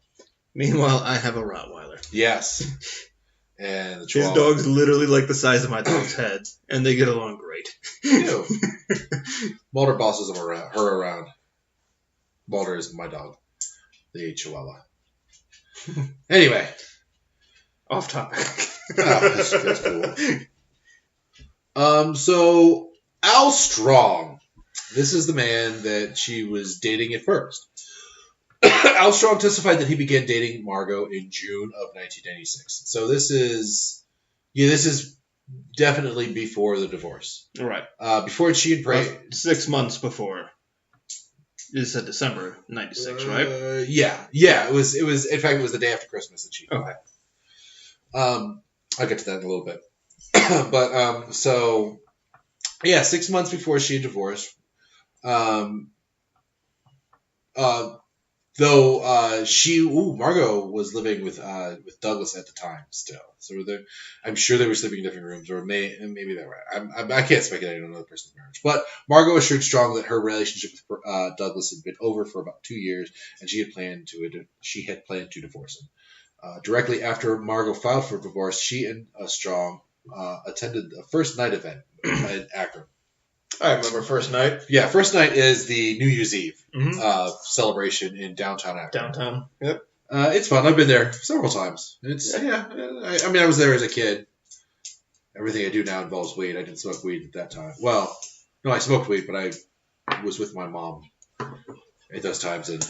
Meanwhile, I have a Rottweiler. Yes. And his dog's literally like the size of my dog's head, and they get along great. Ew. Mulder bosses her around. Mulder is my dog, the Chihuahua. Anyway. Off topic. That's cool. So, Al Strong. This is the man that she was dating at first. Al Strong testified that he began dating Margo in June of 1996. So this is definitely before the divorce. Right. Before she and Prade. 6 months before. You said December 96, right? Yeah. It was. In fact, it was the day after Christmas that she. Okay. I'll get to that in a little bit. But so yeah, 6 months before she divorced. Um, uh, Though Margo was living with Douglas at the time still, so I'm sure they were sleeping in different rooms, or maybe they were. I can't speculate on another person's marriage, but Margo assured Strong that her relationship with Douglas had been over for about 2 years, and she had planned to divorce him. Directly after Margo filed for divorce, she and Strong attended a first night event in Akron. I remember first night. Yeah, first night is the New Year's Eve Mm-hmm. celebration in downtown Akron. Downtown. Yep. It's fun. I've been there several times. I mean, I was there as a kid. Everything I do now involves weed. I didn't smoke weed at that time. Well, no, I smoked weed, but I was with my mom at those times, and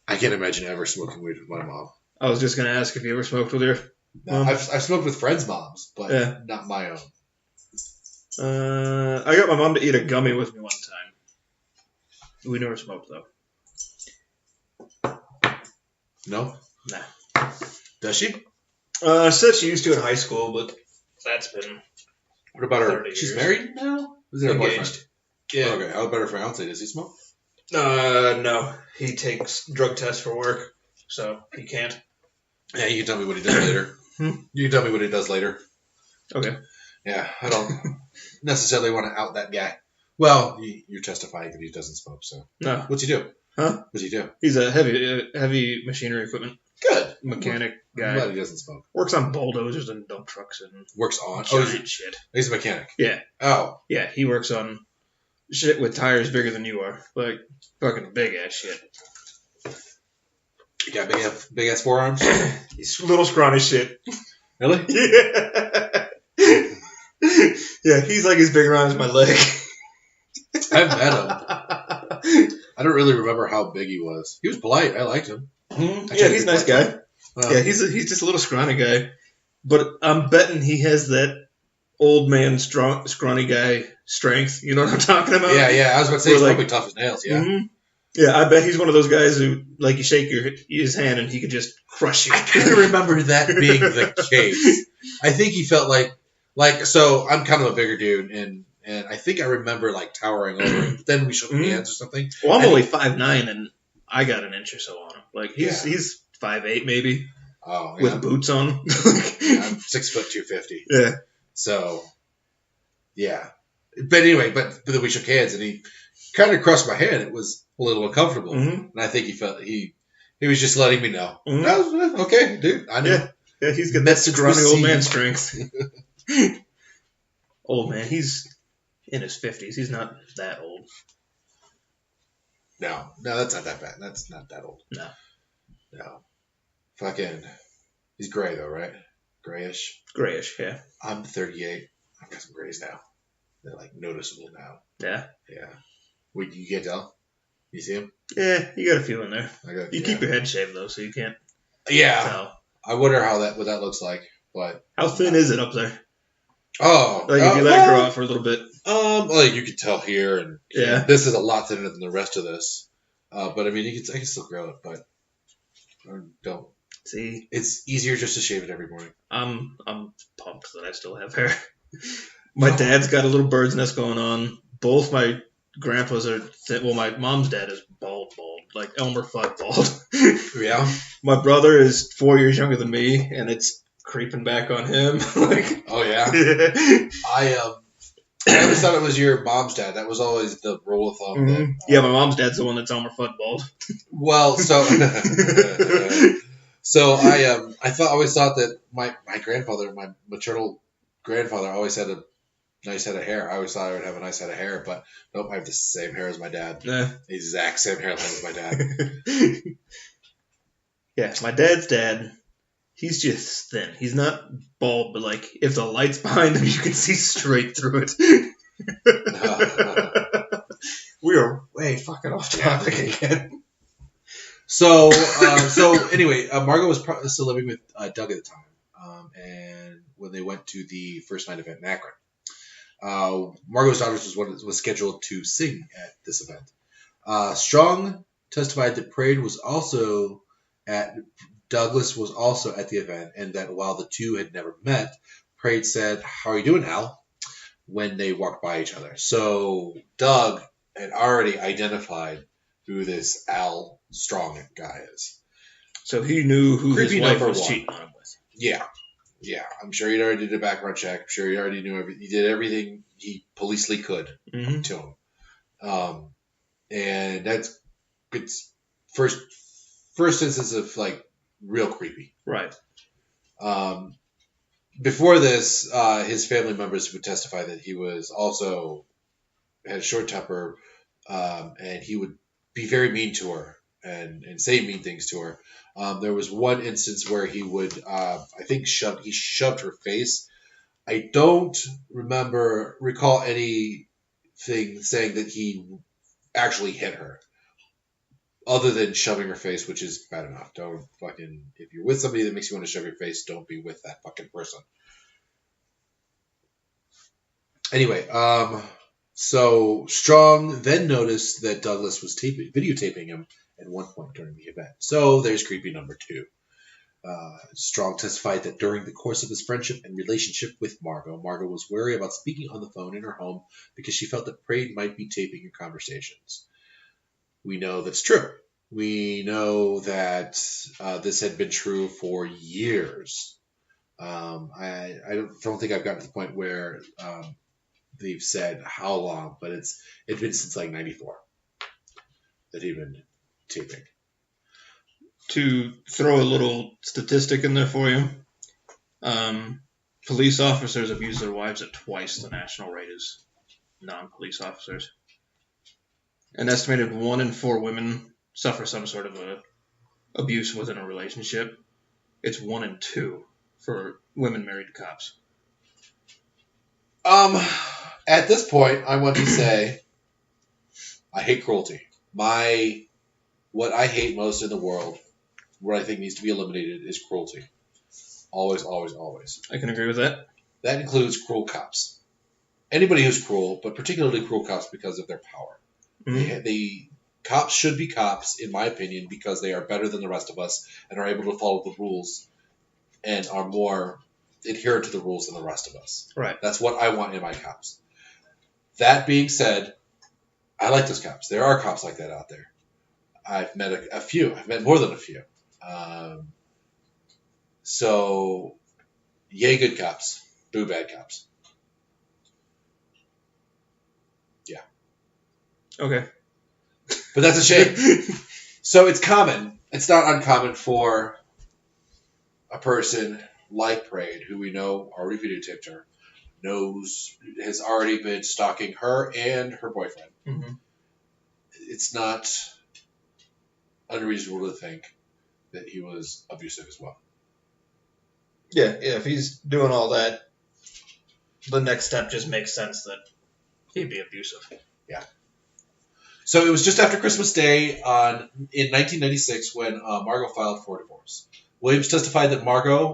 I can't imagine ever smoking weed with my mom. I was just gonna ask if you ever smoked with your No, mom. I've smoked with friends' moms, but not my own. I got my mom to eat a gummy with me one time. We never smoked though. No? Nah. Does she? Said she used to in high school, but that's been. What about her? 30 She's years. married now? Is there a boyfriend? Engaged. Yeah. Okay. How about her fiance? Does he smoke? No. He takes drug tests for work, so he can't. Yeah, you can tell me what he does later. You can tell me what he does later. Okay. Yeah, I don't necessarily want to out that guy. Well, you're testifying that he doesn't smoke, so. No. What's he do? Huh? What's he do? He's a heavy machinery equipment Good. mechanic I'm guy. glad he doesn't smoke. Works on bulldozers and dump trucks and Works on. giant shit. He's a mechanic. Yeah. Oh. Yeah, he works on shit with tires bigger than you are. Like, fucking big ass shit. You got big ass forearms? He's little scrawny shit. Really? Yeah. Yeah, he's like as big around as my leg. I've met him. I don't really remember how big he was. He was polite. I liked him. Yeah, he's a nice guy. Yeah, he's just a little scrawny guy. But I'm betting he has that old man scrawny guy strength. You know what I'm talking about? Yeah. I was about to say he's Or probably tough as nails. Yeah. Mm-hmm. Yeah, I bet he's one of those guys who, like, you shake his hand and he could just crush you. I kind of remember that being the case. I think he felt like so. I'm kind of a bigger dude, and I think I remember like towering over him. But then we shook hands or something. Well, I'm only 5'9", and I got an inch or so on him. Like he's 5'8" maybe. Oh, yeah. With boots on. I'm 6 foot 250. Yeah. So, yeah. But anyway, but then we shook hands, and he kind of crushed my hand. It was a little uncomfortable, and I think he felt he was just letting me know. Oh, okay, dude. I know. Yeah, he's got that scrawny old man strength. Old man, he's in his 50s. He's not that old. No, that's not that bad. That's not that old. No. Fucking, he's gray though, right? Grayish. Yeah. I'm 38. I've got some grays now. They're like noticeable now. Yeah. Yeah. Wait, you can't tell? You see them? Yeah, you got a few in there. You keep your your head shaved though, so you can't. Yeah. Tell. I wonder what that looks like, but. How thin is it up there? Oh. Like if you let it grow out for a little bit. Well, you can tell here, and this is a lot thinner than the rest of this. But I mean, I can still grow it, but I don't. See, it's easier just to shave it every morning. I'm pumped that I still have hair. My dad's got a little bird's nest going on. Both my grandpas are thin. Well, my mom's dad is bald, like Elmer Fudd bald. Yeah. My brother is 4 years younger than me, and it's creeping back on him. Like, oh yeah. I always thought it was your mom's dad. That was always the rule of thumb. Mm-hmm. Yeah, my mom's dad's the one that's Elmer Fudd bald. Well, so so I always thought that my grandfather, my maternal grandfather, always had a nice head of hair. I always thought I would have a nice head of hair, but nope, I have the same hair as my dad. Yeah. The exact same hairline as my dad. Yeah, my dad's dad, he's just thin. He's not bald, but like if the light's behind him, you can see straight through it. We are way fucking off topic again. So anyway, Margo was still living with Doug at the time, and when they went to the first night event in Akron, Margo's daughter was scheduled to sing at this event. Strong testified that Prade was also at Douglas was also at the event, and that while the two had never met, Prade said, "How are you doing, Al?" when they walked by each other. So Doug had already identified who this Al Strong guy is. So he knew who Creepy his wife number was one. cheating on him with. Yeah. Yeah. I'm sure he already did a background check. I'm sure he already knew everything. He did everything he policely could to him. And that's it's first instance of like real creepy. Right. Before this, his family members would testify that he was also had a short temper, and he would be very mean to her and say mean things to her. There was one instance where he would, I think, he shoved her face. I don't recall anything saying that he actually hit her, other than shoving her face, which is bad enough. Don't fucking, if you're with somebody that makes you want to shove your face, don't be with that fucking person. Anyway, so Strong then noticed that Douglas was videotaping him at one point during the event. So there's creepy number two. Strong testified that during the course of his friendship and relationship with Margo was wary about speaking on the phone in her home because she felt that Prade might be taping her conversations. We know that's true. We know that this had been true for years. I don't think I've gotten to the point where they've said how long, but it's been since like '94 that he'd been taping. To throw a little statistic in there for you, police officers abuse their wives at twice the national rate as non-police officers. An estimated 1 in 4 women suffer some sort of abuse within a relationship. It's 1 in 2 for women married to cops. At this point, I want to say I hate cruelty. What I hate most in the world, what I think needs to be eliminated, is cruelty. Always, always, always. I can agree with that. That includes cruel cops. Anybody who's cruel, but particularly cruel cops because of their power. Mm-hmm. The cops should be cops, in my opinion, because they are better than the rest of us and are able to follow the rules and are more adherent to the rules than the rest of us. Right. That's what I want in my cops. That being said, I like those cops. There are cops like that out there. I've met a few. I've met more than a few. So, yay good cops. Boo bad cops. Yeah. Okay. But that's a shame. So it's common. It's not uncommon for a person like Prade, who we know already videotaped her, has already been stalking her and her boyfriend. Mm-hmm. It's not unreasonable to think that he was abusive as well. Yeah, if he's doing all that, the next step just makes sense that he'd be abusive. Yeah. So it was just after Christmas Day in 1996 when Margo filed for divorce. Williams testified that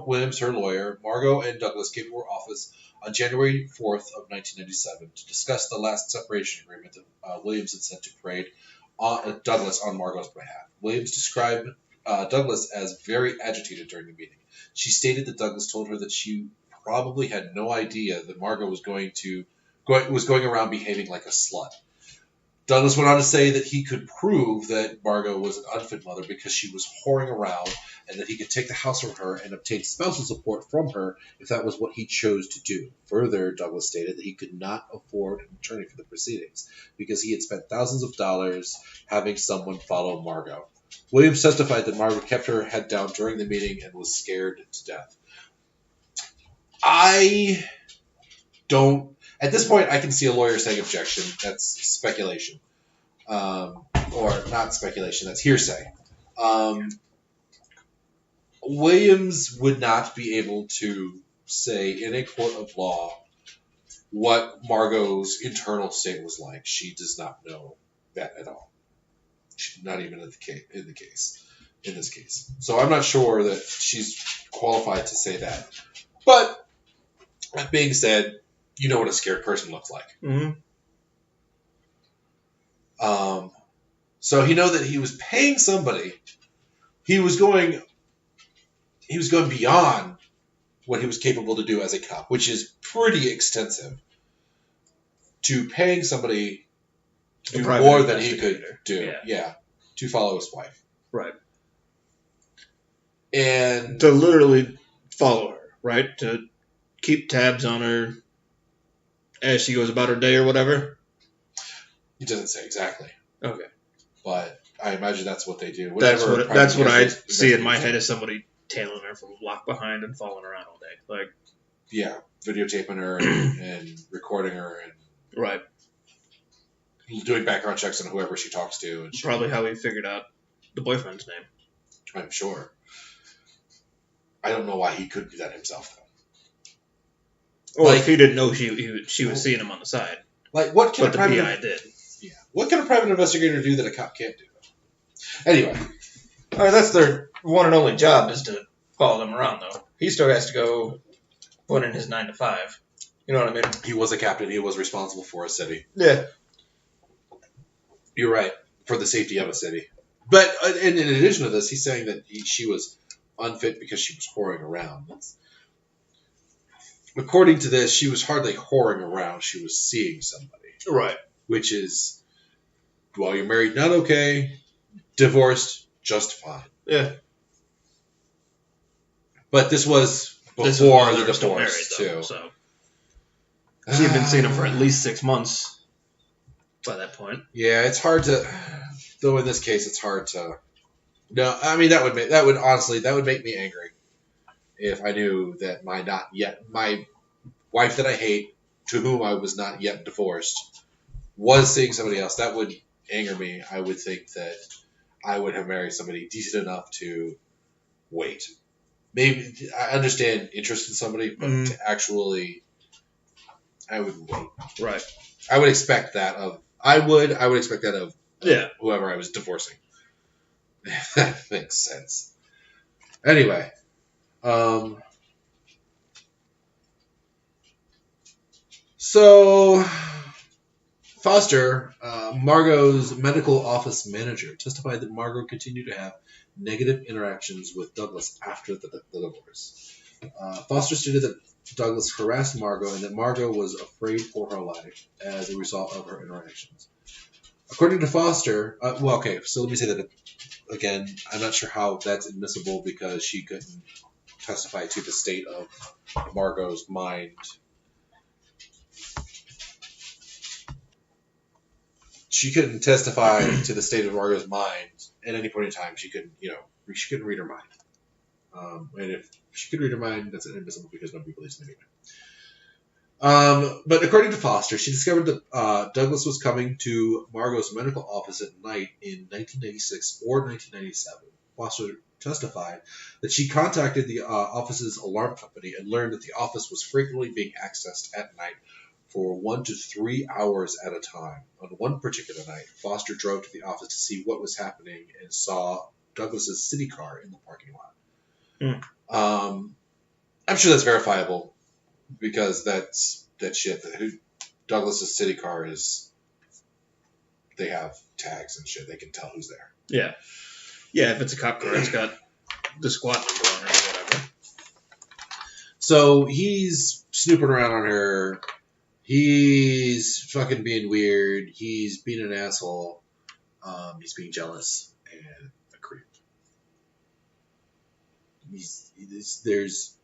Williams, her lawyer, Margo and Douglas came to her office on January 4th of 1997 to discuss the last separation agreement that Williams had sent to Douglas on Margo's behalf. Williams described Douglas as very agitated during the meeting. She stated that Douglas told her that she probably had no idea that Margo was going around behaving like a slut. Douglas went on to say that he could prove that Margo was an unfit mother because she was whoring around, and that he could take the house from her and obtain spousal support from her if that was what he chose to do. Further, Douglas stated that he could not afford an attorney for the proceedings because he had spent thousands of dollars having someone follow Margo. Williams testified that Margo kept her head down during the meeting and was scared to death. At this point, I can see a lawyer saying objection. That's speculation. Or not speculation, that's hearsay. Williams would not be able to say in a court of law what Margo's internal state was like. She does not know that at all. She's not even in this case. So I'm not sure that she's qualified to say that. But that being said, you know what a scared person looks like. Mm-hmm. So he knew that he was paying somebody. He was going he was going beyond what he was capable to do as a cop, which is pretty extensive, to paying somebody to do more than he could do. Yeah, to follow his wife. Right. And to literally follow her, right? To keep tabs on her as she goes about her day or whatever. He doesn't say exactly. Okay. But I imagine that's what they do. That's what I see in my head as somebody tailing her from block behind and following her around all day. Like, yeah, videotaping her and recording her and right, doing background checks on whoever she talks to. And probably how he figured out the boyfriend's name. I'm sure. I don't know why he couldn't do that himself, though. Or if he didn't know she was seeing him on the side. Like, what can but the PI did. Yeah. What can a private investigator do that a cop can't do? Anyway. All right, that's their one and only job, is to follow them around, though. He still has to go put in his 9 to 5. You know what I mean? He was a captain. He was responsible for a city. Yeah. You're right. For the safety of a city. But in addition to this, he's saying that she was unfit because she was whoring around. According to this, she was hardly whoring around. She was seeing somebody. Right. Which is, while you're married, not okay. Divorced, just fine. Yeah. But this was before the divorce, too. So. She had been seeing him for at least 6 months by that point. Yeah, it's hard to... Though in this case, it's hard to... No, I mean, that would make me angry. If I knew that my wife that I hate, to whom I was not yet divorced, was seeing somebody else, that would anger me. I would think that I would have married somebody decent enough to wait. Maybe I understand interest in somebody, but to actually, I would wait. Right. I would expect that of. I would expect that of. Yeah. Whoever I was divorcing. If that makes sense. Anyway. So, Foster, Margo's medical office manager, testified that Margo continued to have negative interactions with Douglas after the divorce. Foster stated that Douglas harassed Margo and that Margo was afraid for her life as a result of her interactions. According to Foster, so let me say that again. I'm not sure how that's admissible because she couldn't testify to the state of Margo's mind. She couldn't testify to the state of Margo's mind at any point in time. She couldn't read her mind. And if she could read her mind, that's inadmissible because nobody believes in it anyway. But according to Foster, she discovered that Douglas was coming to Margo's medical office at night in 1996 or 1997. Foster testified that she contacted the office's alarm company and learned that the office was frequently being accessed at night for 1 to 3 hours at a time. On one particular night, Foster drove to the office to see what was happening and saw Douglas's city car in the parking lot. I'm sure that's verifiable because that's shit. Douglas's city car is. They have tags and shit. They can tell who's there. Yeah. Yeah, if it's a cop car, it's got the squad number on it or whatever. So he's snooping around on her. He's fucking being weird. He's being an asshole. He's being jealous and a creep. There's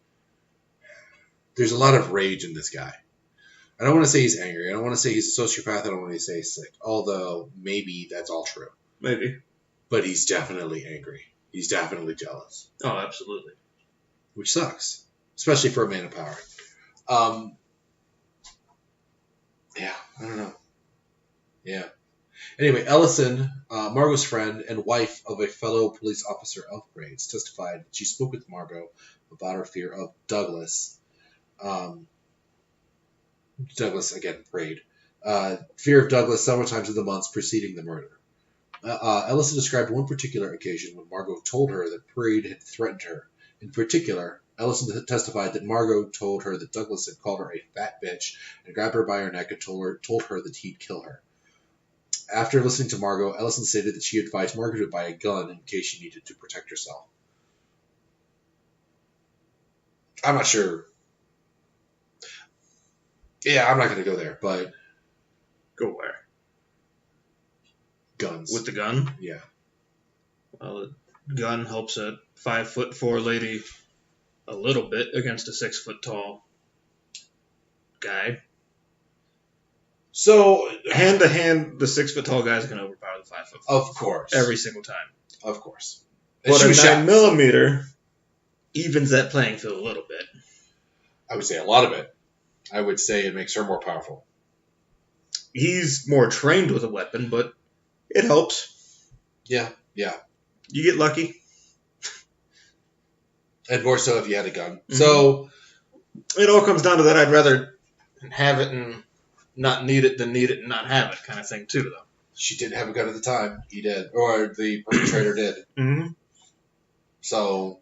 a lot of rage in this guy. I don't want to say he's angry. I don't want to say he's a sociopath. I don't want to say he's sick. Although maybe that's all true. Maybe. But he's definitely angry. He's definitely jealous. Oh, absolutely. Which sucks. Especially for a man in power. Yeah, I don't know. Yeah. Anyway, Ellison, Margo's friend and wife of a fellow police officer, Elf Graves, testified that she spoke with Margo about her fear of Douglas. Douglas, again, prayed. Fear of Douglas several times in the months preceding the murder. Ellison described one particular occasion when Margo told her that Prade had threatened her. In particular, Ellison testified that Margo told her that Douglas had called her a fat bitch and grabbed her by her neck and told her that he'd kill her. After listening to Margo, Ellison stated that she advised Margo to buy a gun in case she needed to protect herself. I'm not sure. Yeah, I'm not going to go there, but Go where? guns. With the gun? Yeah. Well, the gun helps a 5'4" lady a little bit against a 6' tall guy. So, Hand to hand, the 6' tall guys can overpower the 5'4". Of course. Every single time. Of course. But a 9mm evens that playing field a little bit. I would say a lot of it. I would say it makes her more powerful. He's more trained with a weapon, but it helps. Yeah. You get lucky. And more so if you had a gun. Mm-hmm. So, it all comes down to that. I'd rather have it and not need it than need it and not have it kind of thing, too, though. she didn't have a gun at the time. He did. Or the perpetrator did. Mm-hmm. So,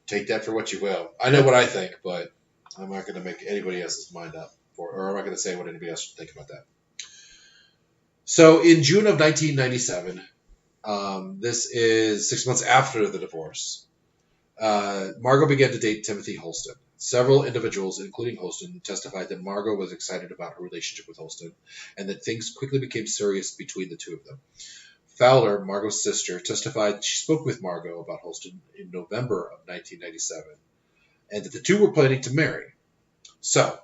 take that for what you will. I know what I think, but I'm not going to make anybody else's mind up. Or I'm not going to say what anybody else should think about that. So, in June of 1997, this is 6 months after the divorce, Margo began to date Timothy Holston. Several individuals, including Holston, testified that Margo was excited about her relationship with Holston and that things quickly became serious between the two of them. Fowler, Margo's sister, testified she spoke with Margo about Holston in November of 1997 and that the two were planning to marry. So,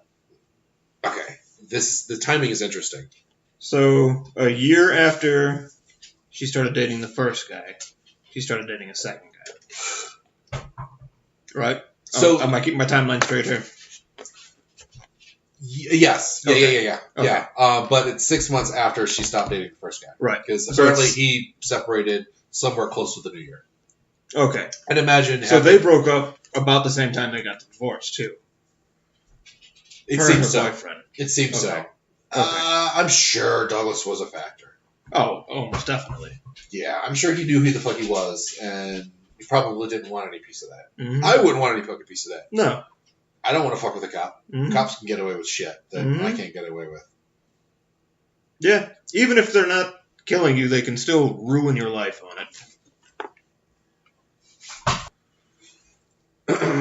okay, the timing is interesting. So, a year after she started dating the first guy, she started dating a second guy. Right? So, am I keeping my timeline straight here? Yes. Okay. Yeah. Okay. Yeah. But it's 6 months after she stopped dating the first guy. Right. Because apparently he separated somewhere close to the new year. Okay. And imagine... So they broke up about the same time they got the divorce, too. It Her seems and her so. boyfriend. It seems so. Okay. I'm sure Douglas was a factor. Oh, almost definitely. Yeah, I'm sure he knew who the fuck he was, and he probably didn't want any piece of that. Mm-hmm. I wouldn't want any fucking piece of that. No. I don't want to fuck with a cop. Mm-hmm. Cops can get away with shit that Mm-hmm. I can't get away with. Yeah. Even if they're not killing you, they can still ruin your life on it.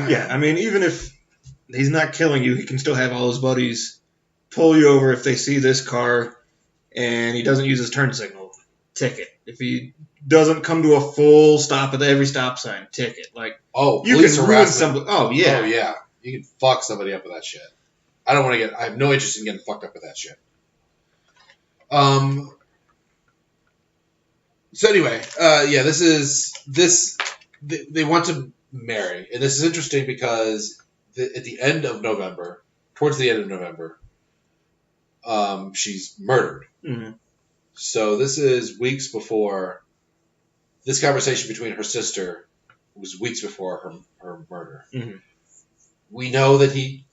Yeah, I mean, even if he's not killing you, he can still have all his buddies pull you over if they see this car and he doesn't use his turn signal. Ticket. If he doesn't come to a full stop at every stop sign, ticket. Like, you police can ruin harassment. somebody. Oh, yeah. Oh, yeah. You can fuck somebody up with that shit. I have no interest in getting fucked up with that shit. So anyway, they want to marry. And this is interesting because at the end of November, towards the end of November, she's murdered. Mm-hmm. So this is weeks before, this conversation between her sister was weeks before her murder. Mm-hmm. We know that he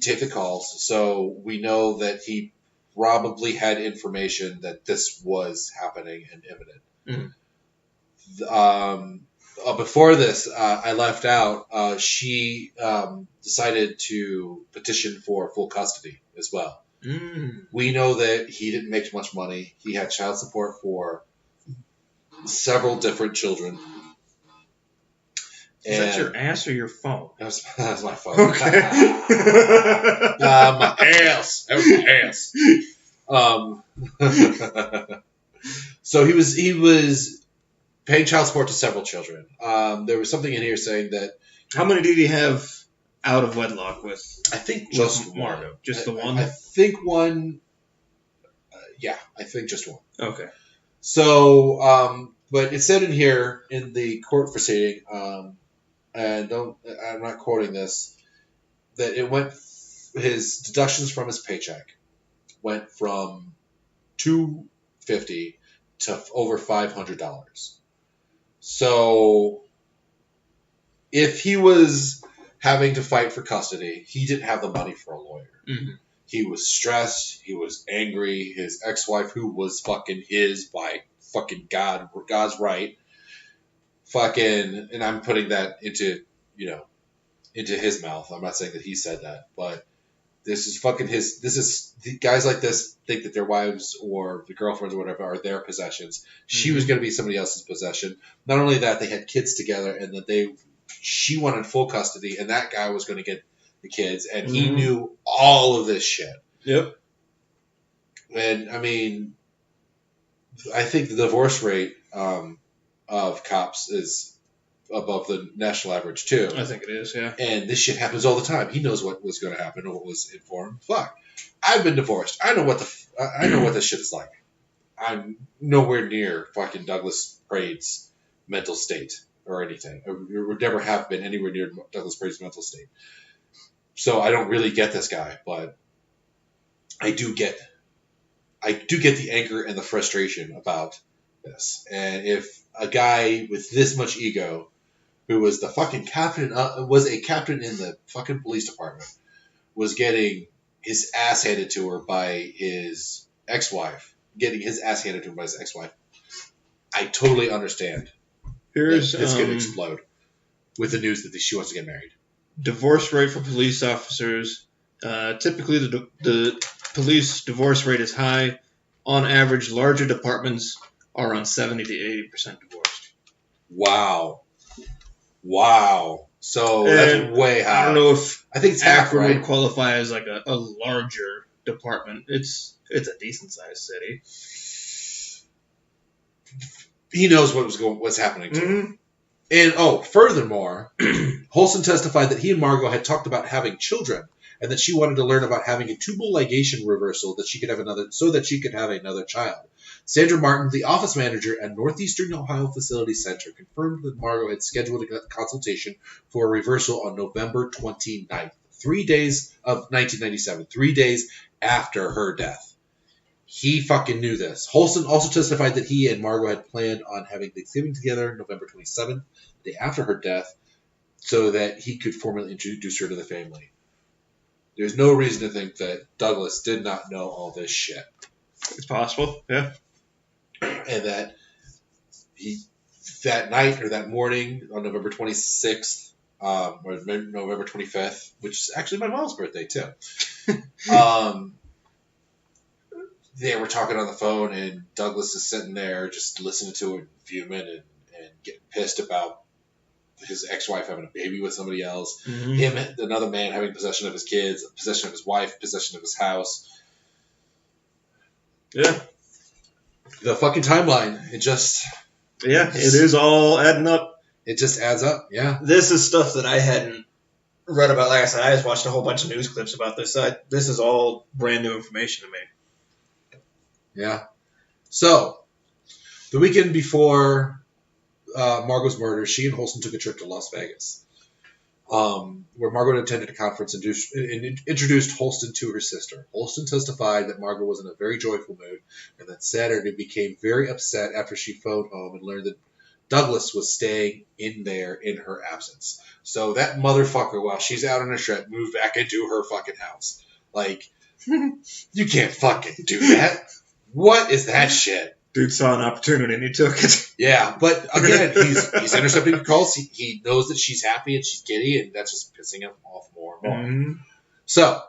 took the calls, so we know that he probably had information that this was happening and imminent. Mm-hmm. Before this, I left out, she decided to petition for full custody as well. Mm. We know that he didn't make much money. He had child support for several different children. Is that your ass or your phone? That was my phone. Okay. My ass. That was my ass. So he was paying child support to several children. There was something in here saying that. How many did he have out of wedlock with? I think just Margo. One. Just the one? I think one. I think just one. Okay. So, but it said in here in the court proceeding, and I'm not quoting this, that it went, his deductions from his paycheck went from $250 to over $500. So, if he was having to fight for custody, he didn't have the money for a lawyer. Mm-hmm. He was stressed. He was angry. His ex-wife, who was fucking his by fucking God's right, fucking, and I'm putting that into his mouth. I'm not saying that he said that, but this is fucking his. This is guys like this think that their wives or the girlfriends or whatever are their possessions. She was going to be somebody else's possession. Not only that, they had kids together, and that they she wanted full custody, and that guy was going to get the kids, and he Mhm. knew all of this shit. Yep. And I mean, I think the divorce rate of cops is above the national average too. I think it is, yeah. And this shit happens all the time. He knows what was going to happen or what was informed. Fuck, I've been divorced. I know what I know what this shit is like. I'm nowhere near fucking Douglas Prade's mental state or anything. I would never have been anywhere near Douglas Prade's mental state. So I don't really get this guy, but I do get the anger and the frustration about this. And if a guy with this much ego, who was the fucking captain, was a captain in the fucking police department, was getting his ass handed to her by his ex-wife, I totally understand. Here's It's going to explode with the news that she wants to get married. Divorce rate for police officers. Typically, the police divorce rate is high. On average, larger departments are around 70 to 80% divorced. Wow. So that's way high. I don't know if I think it's half, Akron right? would qualify as like a larger department. It's a decent sized city. He knows what's happening to him. Mm-hmm. And furthermore, Holston testified that he and Margo had talked about having children, and that she wanted to learn about having a tubal ligation reversal so that she could have another child. Sandra Martin, the office manager at Northeastern Ohio Facility Center, confirmed that Margo had scheduled a consultation for a reversal on November 29th, 3 days of 1997, 3 days after her death. He fucking knew this. Holston also testified that he and Margo had planned on having Thanksgiving together November 27th, the day after her death, so that he could formally introduce her to the family. There's no reason to think that Douglas did not know all this shit. It's possible, yeah. And that that night or that morning on November 26th, or November 25th, which is actually my mom's birthday too, they were talking on the phone, and Douglas is sitting there just listening to it, fuming and getting pissed about his ex-wife having a baby with somebody else, Mm-hmm. him, another man having possession of his kids, possession of his wife, possession of his house. Yeah. The fucking timeline, it is all adding up. It just adds up, yeah. This is stuff that I hadn't read about. Like I said, I just watched a whole bunch of news clips about this. This is all brand new information to me. Yeah. So, the weekend before Margo's murder, she and Holston took a trip to Las Vegas, where Margo attended a conference and introduced Holston to her sister. Holston testified that Margo was in a very joyful mood, and that Saturday became very upset after she phoned home and learned that Douglas was staying in there in her absence. So that motherfucker, while she's out on a trip, moved back into her fucking house. Like, you can't fucking do that. What is that shit? Dude saw an opportunity and he took it. Yeah, but again, he's intercepting her calls. He knows that she's happy and she's giddy, and that's just pissing him off more and more. Mm-hmm. So,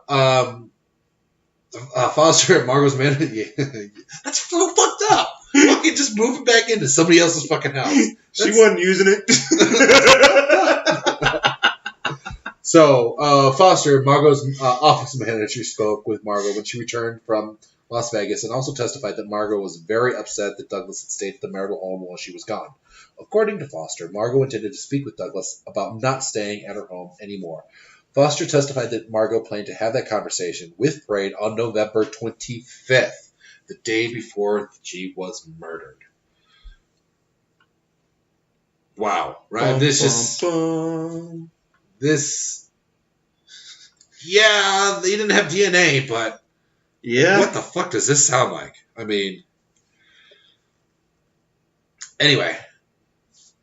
Foster and Margo's manager, that's so fucked up. Fucking just moving back into somebody else's fucking house. She wasn't using it. So, Foster, Margo's office manager, spoke with Margo when she returned from Las Vegas, and also testified that Margo was very upset that Douglas had stayed at the marital home while she was gone. According to Foster, Margo intended to speak with Douglas about not staying at her home anymore. Foster testified that Margo planned to have that conversation with Prade on November 25th, the day before she was murdered. Wow, right? Yeah, they didn't have DNA, but yeah. what the fuck does this sound like? I mean, anyway.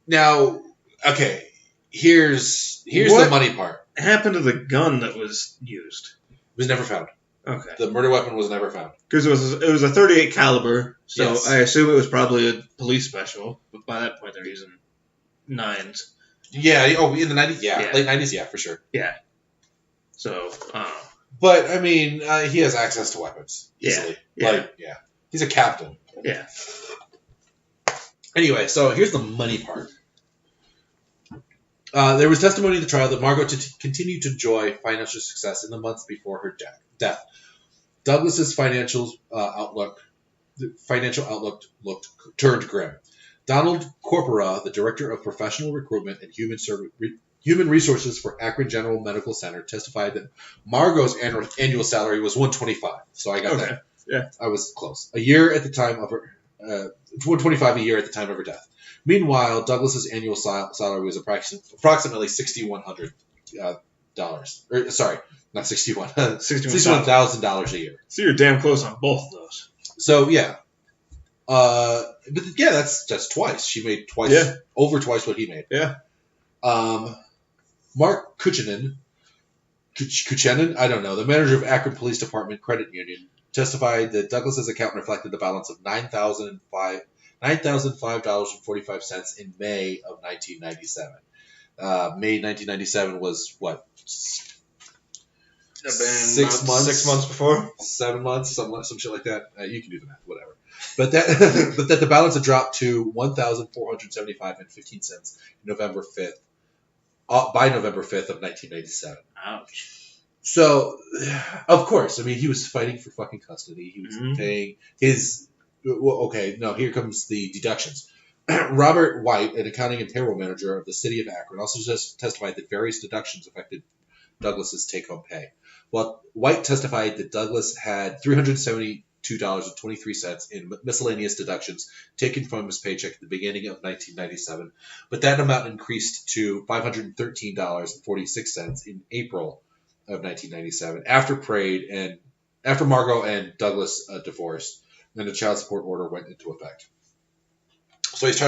Now, okay, here's the money part. What happened to the gun that was used? It was never found. Okay. The murder weapon was never found. Because it was a .38 caliber, so Yes. I assume it was probably a police special. But by that point, they're using 9s. Yeah. Oh, in the 90s. Yeah. Yeah. Late 90s. Yeah, for sure. Yeah. So, But I mean, he has access to weapons easily. Yeah. Like, yeah. He's a captain. yeah. Anyway, so here's the money part. There was testimony at the trial that Margo continued to enjoy financial success in the months before her death. Douglas's financial outlook turned grim. Donald Corpora, the director of professional recruitment and human resources for Akron General Medical Center, testified that Margo's annual salary was $125. So I got that. Yeah, I was close. A year at the time of her, $125 a year at the time of her death. Meanwhile, Douglas's annual salary was approximately $6,100. Sorry, not 61. $61,000 a year. So you're damn close on both of those. So yeah. But yeah, that's twice. She made over twice what he made. Yeah. Mark Kuchenin, I don't know, the manager of Akron Police Department Credit Union, testified that Douglas's account reflected a balance of $9,005.45 in May of 1997. May 1997 was what? 6 months. 6 months before. 7 months, some shit like that. You can do the math, whatever. But that the balance had dropped to $1,475.15 November 5th. By November 5th of 1997. Ouch. So, of course, I mean, he was fighting for fucking custody. He was paying his. Well, okay, no, here comes the deductions. Robert White, an accounting and payroll manager of the city of Akron, also testified that various deductions affected Douglas's take-home pay. Well, White testified that Douglas had $372.23 in miscellaneous deductions taken from his paycheck at the beginning of 1997, but that amount increased to $513.46 in April of 1997 after Margo and Douglas divorced, and a child support order went into effect. So it's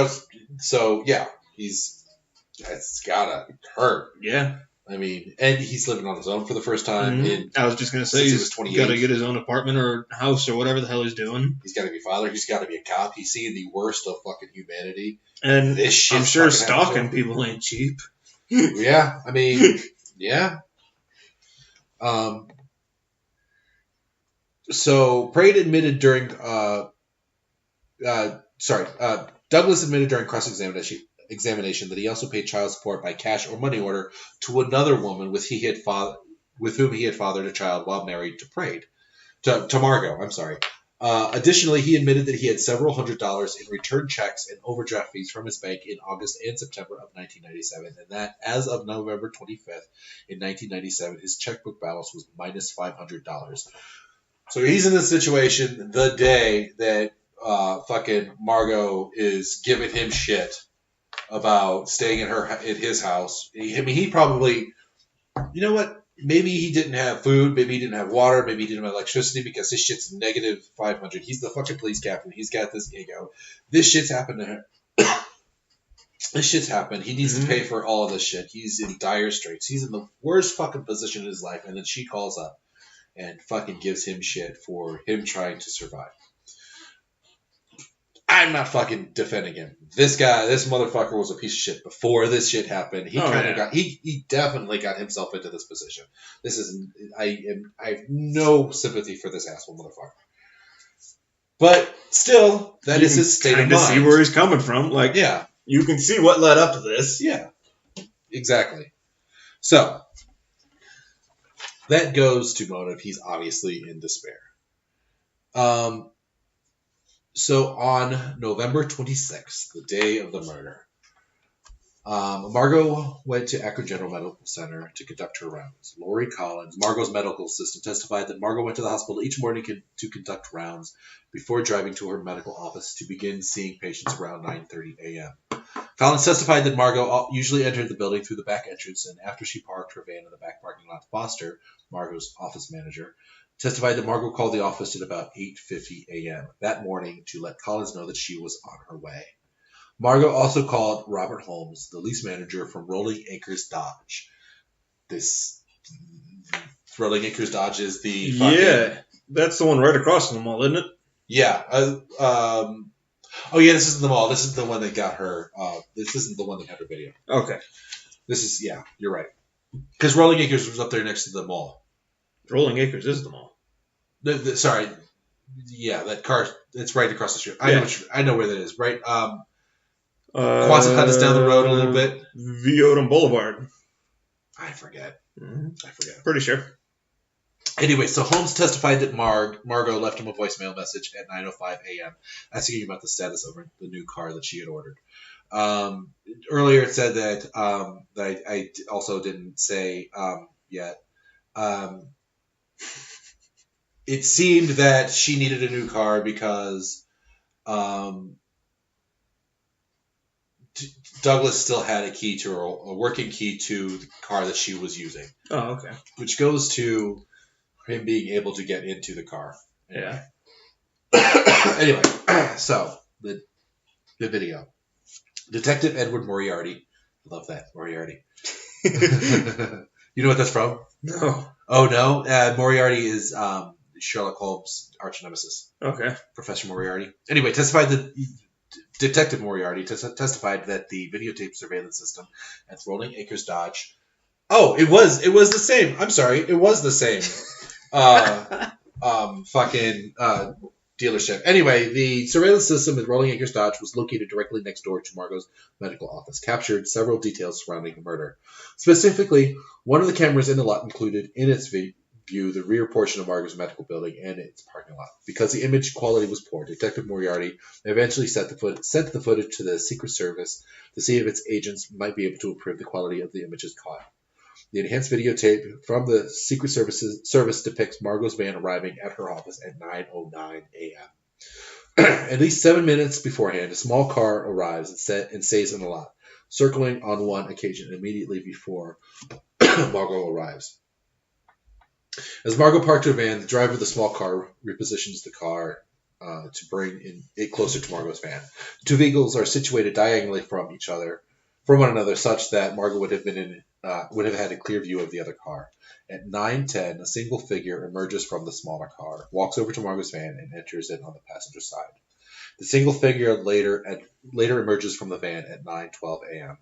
gotta hurt. Yeah. I mean, and he's living on his own for the first time. I was just going to say, he's got to get his own apartment or house or whatever the hell he's doing. He's got to be a father. He's got to be a cop. He's seeing the worst of fucking humanity. And I'm sure stalking people ain't cheap. Yeah, I mean, yeah. So Prade admitted during, Douglas admitted during cross-examination that he also paid child support by cash or money order to another woman with whom he had fathered a child while married to Prade. To Margo, I'm sorry. Additionally, he admitted that he had several $100s in return checks and overdraft fees from his bank in August and September of 1997, and that as of November 25th in 1997, his checkbook balance was minus $500. So he's in this situation the day that fucking Margo is giving him shit about staying in his house. I mean, he probably, you know what? Maybe he didn't have food. Maybe he didn't have water. Maybe he didn't have electricity because his shit's negative 500. He's the fucking police captain. He's got this gig out. This shit's happened to him. This shit's happened. He needs to pay for all of this shit. He's in dire straits. He's in the worst fucking position in his life. And then she calls up and fucking gives him shit for him trying to survive. I'm not fucking defending him. This motherfucker was a piece of shit before this shit happened. He definitely got himself into this position. I have no sympathy for this asshole motherfucker. But still, that is his state of mind. See where he's coming from. Like, yeah, you can see what led up to this. Yeah, exactly. So that goes to motive. He's obviously in despair. So on November 26th, the day of the murder, Margo went to Akron General Medical Center to conduct her rounds. Lori Collins, Margo's medical assistant, testified that Margo went to the hospital each morning to conduct rounds before driving to her medical office to begin seeing patients around 9:30 a.m. Collins testified that Margo usually entered the building through the back entrance, and after she parked her van in the back parking lot, Foster, Margo's office manager, testified that Margo called the office at about 8:50 a.m. that morning to let Collins know that she was on her way. Margo also called Robert Holmes, the lease manager from Rolling Acres Dodge. This Rolling Acres Dodge is the fucking... Yeah, that's the one right across from the mall, isn't it? Yeah. Oh yeah, this isn't the mall. This is the one that got her... this isn't the one that had her video. Okay. This is... Yeah, you're right. Because Rolling Acres was up there next to the mall. Rolling Acres is the mall. Sorry. Yeah, that car... It's right across the street. I know where that is. Right... Quantified is down the road a little bit. Viodum Boulevard. I forget. Pretty sure. Anyway, so Holmes testified that Margo left him a voicemail message at 9:05 a.m. asking about the status of the new car that she had ordered. Earlier it said that I also didn't say yet. It seemed that she needed a new car because Douglas still had a working key to the car that she was using. Oh, okay. Which goes to him being able to get into the car. Yeah. Anyway, so the video. Detective Edward Moriarty. I love that, Moriarty. You know what that's from? No. Oh, no? Moriarty is Sherlock Holmes' arch nemesis. Okay. Professor Moriarty. Anyway, Detective Moriarty testified that the videotape surveillance system at Rolling Acres Dodge. Oh, it was the same. I'm sorry, it was the same. Dealership. Anyway, the surveillance system at Rolling Acres Dodge was located directly next door to Margo's medical office, captured several details surrounding the murder. Specifically, one of the cameras in the lot included in its view the rear portion of Margo's medical building and its parking lot. Because the image quality was poor, Detective Moriarty eventually sent the footage to the Secret Service to see if its agents might be able to improve the quality of the images caught. The enhanced videotape from the Secret Service depicts Margo's van arriving at her office at 9:09 a.m. At least 7 minutes beforehand, a small car arrives and stays in the lot, circling on one occasion immediately before Margo arrives. As Margo parked her van, the driver of the small car repositions the car to bring it closer to Margo's van. The two vehicles are situated diagonally from one another, such that Margo would have had a clear view of the other car. At 9:10, a single figure emerges from the smaller car, walks over to Margo's van, and enters it on the passenger side. The single figure later emerges from the van at 9:12 a.m.,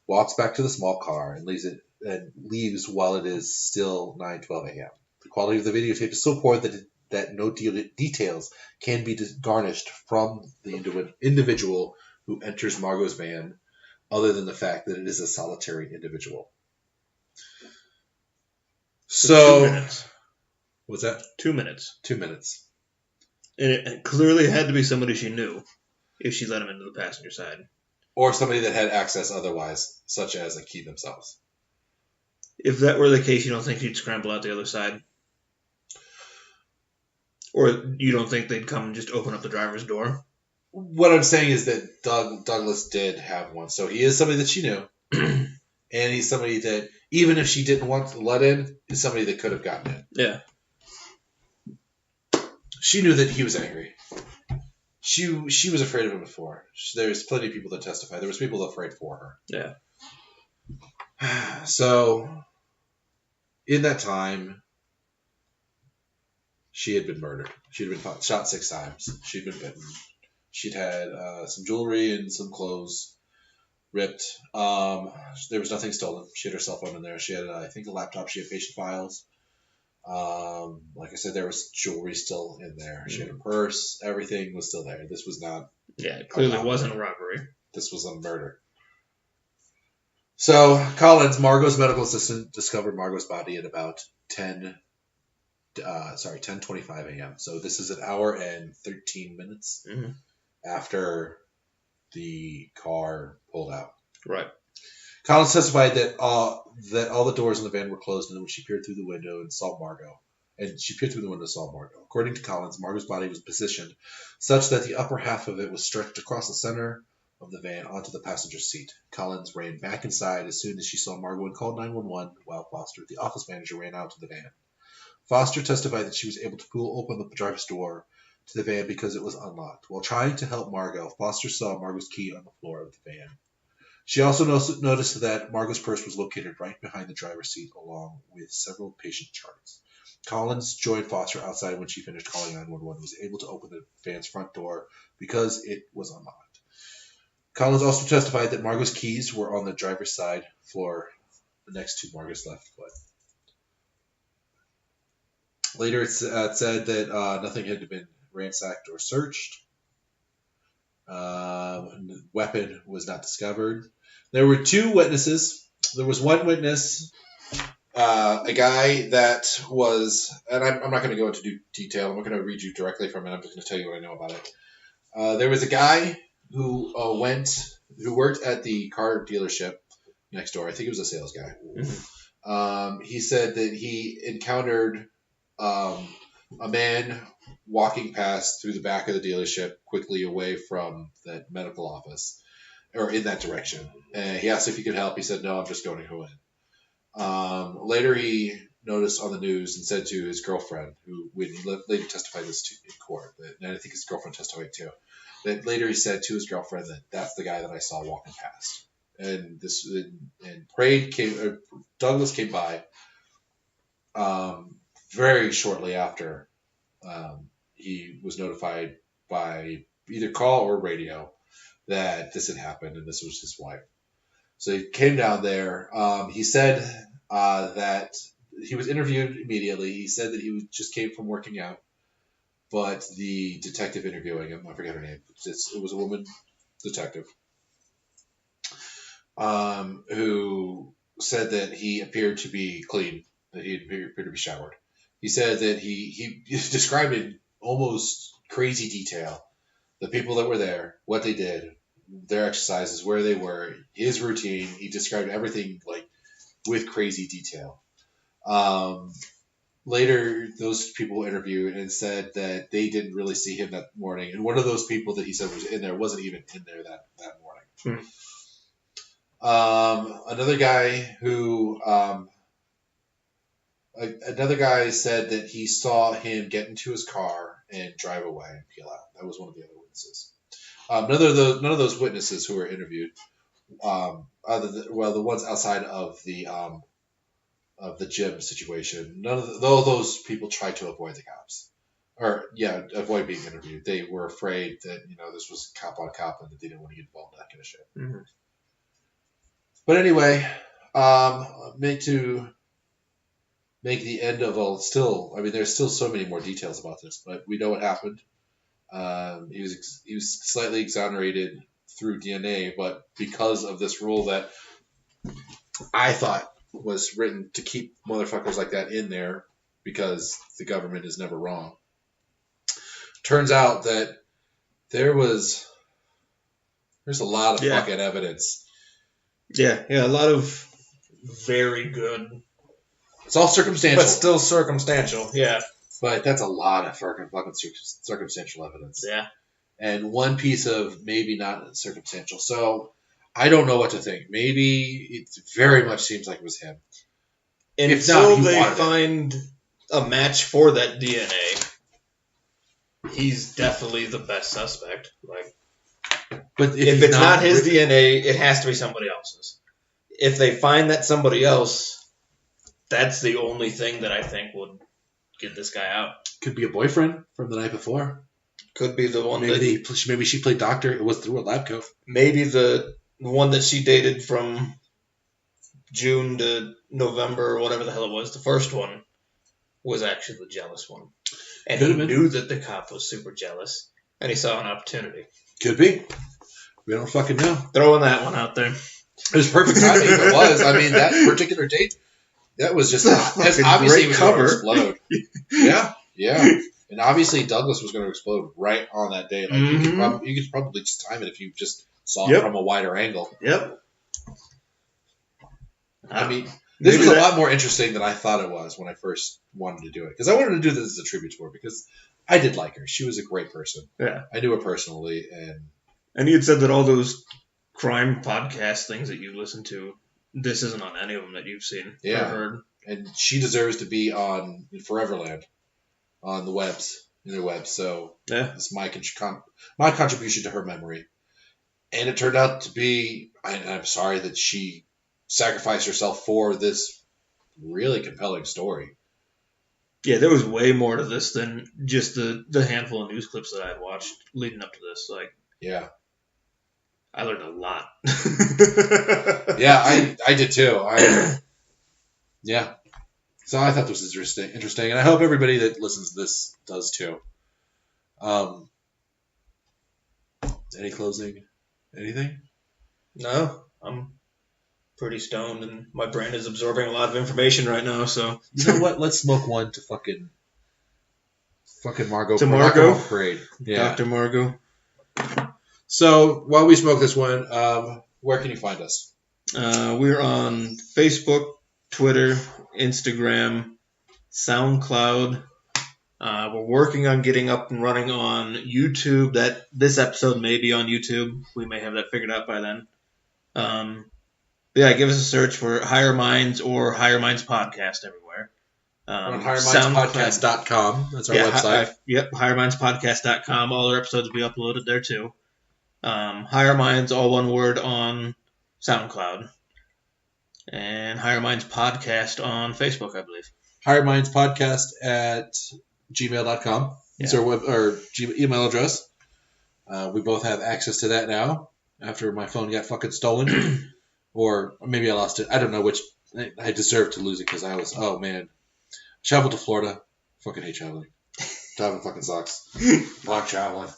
walks back to the small car, and leaves while it is still 9:12 a.m. The quality of the videotape is so poor that no details can be garnished from the individual who enters Margo's van, other than the fact that it is a solitary individual. So 2 minutes. What's that? 2 minutes. 2 minutes. And it clearly had to be somebody she knew if she let him into the passenger side. Or somebody that had access otherwise, such as a key themselves. If that were the case, you don't think she'd scramble out the other side? Or you don't think they'd come and just open up the driver's door? What I'm saying is that Douglas did have one. So he is somebody that she knew. And he's somebody that, even if she didn't want to let in, is somebody that could have gotten in. Yeah. She knew that he was angry. She was afraid of him before. There's plenty of people that testify. There was people afraid for her. Yeah. So, in that time, she had been murdered. She had been shot 6 times. She'd been bitten. She'd had some jewelry and some clothes ripped. There was nothing stolen. She had her cell phone in there. She had, I think, a laptop. She had patient files. Like I said, there was jewelry still in there. She had a purse. Everything was still there. This was not... Yeah, it clearly wasn't a robbery. This was a murder. So, Collins, Margo's medical assistant, discovered Margo's body at about 10:25 a.m. So this is an hour and 13 minutes after the car pulled out. Right. Collins testified that all the doors in the van were closed, and when she peered through the window and saw Margo. According to Collins, Margo's body was positioned such that the upper half of it was stretched across the center of the van onto the passenger seat. Collins ran back inside as soon as she saw Margo and called 911 while Foster, the office manager, ran out to the van. Foster testified that she was able to pull open the driver's door to the van because it was unlocked. While trying to help Margo, Foster saw Margo's key on the floor of the van. She also noticed that Margo's purse was located right behind the driver's seat, along with several patient charts. Collins joined Foster outside when she finished calling 911 and was able to open the van's front door because it was unlocked. Collins also testified that Margo's keys were on the driver's side floor next to Margo's left foot. Later, it said that nothing had been ransacked or searched. Weapon was not discovered. There were 2 witnesses. There was one witness, a guy that was, and I'm not going to go into detail. I'm not going to read you directly from it. I'm just going to tell you what I know about it. There was a guy who worked at the car dealership next door. I think he was a sales guy. Mm-hmm. He said that he encountered a man walking past through the back of the dealership quickly away from that medical office, or in that direction. And he asked if he could help. He said, no, I'm just going to go in. Later, he noticed on the news and said to his girlfriend, who when he later testified this in court, and I think his girlfriend testified too, that later he said to his girlfriend that that's the guy that I saw walking past. And Douglas came by very shortly after he was notified by either call or radio that this had happened and this was his wife. So he came down there. He said that he was interviewed immediately. He said that he just came from working out, but the detective interviewing him, I forget her name, it was a woman detective, who said that he appeared to be clean, that he appeared to be showered. He said that he described in almost crazy detail the people that were there, what they did, their exercises, where they were, his routine. He described everything like with crazy detail. Later, those people were interviewed and said that they didn't really see him that morning. And one of those people that he said was in there wasn't even in there that morning. Another guy said that he saw him get into his car and drive away and peel out. That was one of the other witnesses. None of those witnesses who were interviewed, the ones outside of the gym situation, all those people tried to avoid the cops, avoid being interviewed. They were afraid that this was cop on cop and that they didn't want to get involved in that kind of shit. Mm-hmm. But anyway, make the end of there's still so many more details about this, but we know what happened. He was slightly exonerated through DNA, but because of this rule that I thought was written to keep motherfuckers like that in there because the government is never wrong. Turns out that there's a lot of fucking evidence. Yeah, a lot of very good. It's all circumstantial. But still circumstantial, yeah. But that's a lot of fucking circumstantial evidence. Yeah. And one piece of maybe not circumstantial. So I don't know what to think. Maybe it very much seems like it was him. And until they find a match for that DNA, he's definitely the best suspect. But if it's not his DNA, it has to be somebody else's. If they find that somebody else, that's the only thing that I think would get this guy out. Could be a boyfriend from the night before. Could be the one maybe she played doctor. It was through a lab coat. Maybe the one that she dated from June to November or whatever the hell it was. The first one was actually the jealous one. And he knew that the cop was super jealous. And he saw an opportunity. Could be. We don't fucking know. Throwing that one out there. It was perfect timing if it was. I mean, that particular date, that was just obviously it was going to explode. Yeah. And obviously Douglas was going to explode right on that day. You could probably just time it if you just saw it from a wider angle. Yep. I mean, this was a lot more interesting than I thought it was when I first wanted to do it. Because I wanted to do this as a tribute to her because I did like her. She was a great person. Yeah. I knew her personally. And you had said that all those crime podcast things that you listen to, this isn't on any of them that you've seen or heard. And she deserves to be on Foreverland, on the interwebs. So it's my contribution to her memory. And it turned out to be, I'm sorry that she sacrificed herself for this really compelling story. Yeah, there was way more to this than just the handful of news clips that I had watched leading up to this. I learned a lot. Yeah, I did too. Yeah. So I thought this was interesting, and I hope everybody that listens to this does too. Any closing? Anything? No, I'm pretty stoned, and my brain is absorbing a lot of information right now. So You know what? Let's smoke one to fucking Margo. To Margo? Prade. Yeah. Dr. Margo. So while we smoke this one, where can you find us? We're on Facebook, Twitter, Instagram, SoundCloud. We're working on getting up and running on YouTube. This episode may be on YouTube. We may have that figured out by then. Yeah, give us a search for Higher Minds or Higher Minds Podcast everywhere. On highermindspodcast.com. That's our website. Yep, highermindspodcast.com. All our episodes will be uploaded there too. Higher Minds, all one word, on SoundCloud. And Higher Minds Podcast on Facebook, I believe. Higher Minds Podcast at gmail.com. It's our email address. We both have access to that now after my phone got fucking stolen. Or maybe I lost it. I don't know which. I deserve to lose it because I was, oh man. Traveled to Florida. Fucking hate traveling. Traveling fucking sucks. Long traveling.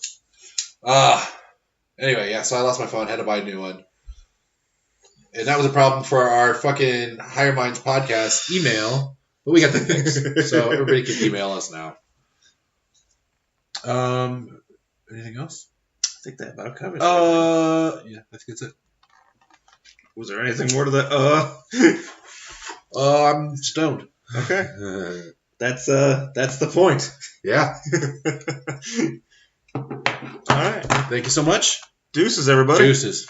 Anyway, yeah, so I lost my phone. Had to buy a new one. And that was a problem for our fucking Higher Minds Podcast email. But we got that fixed. So everybody can email us now. Anything else? I think that about covers it. Yeah, I think that's it. Was there anything more to that? I'm stoned. Okay. That's the point. Yeah. All right. Thank you so much. Deuces, everybody. Deuces.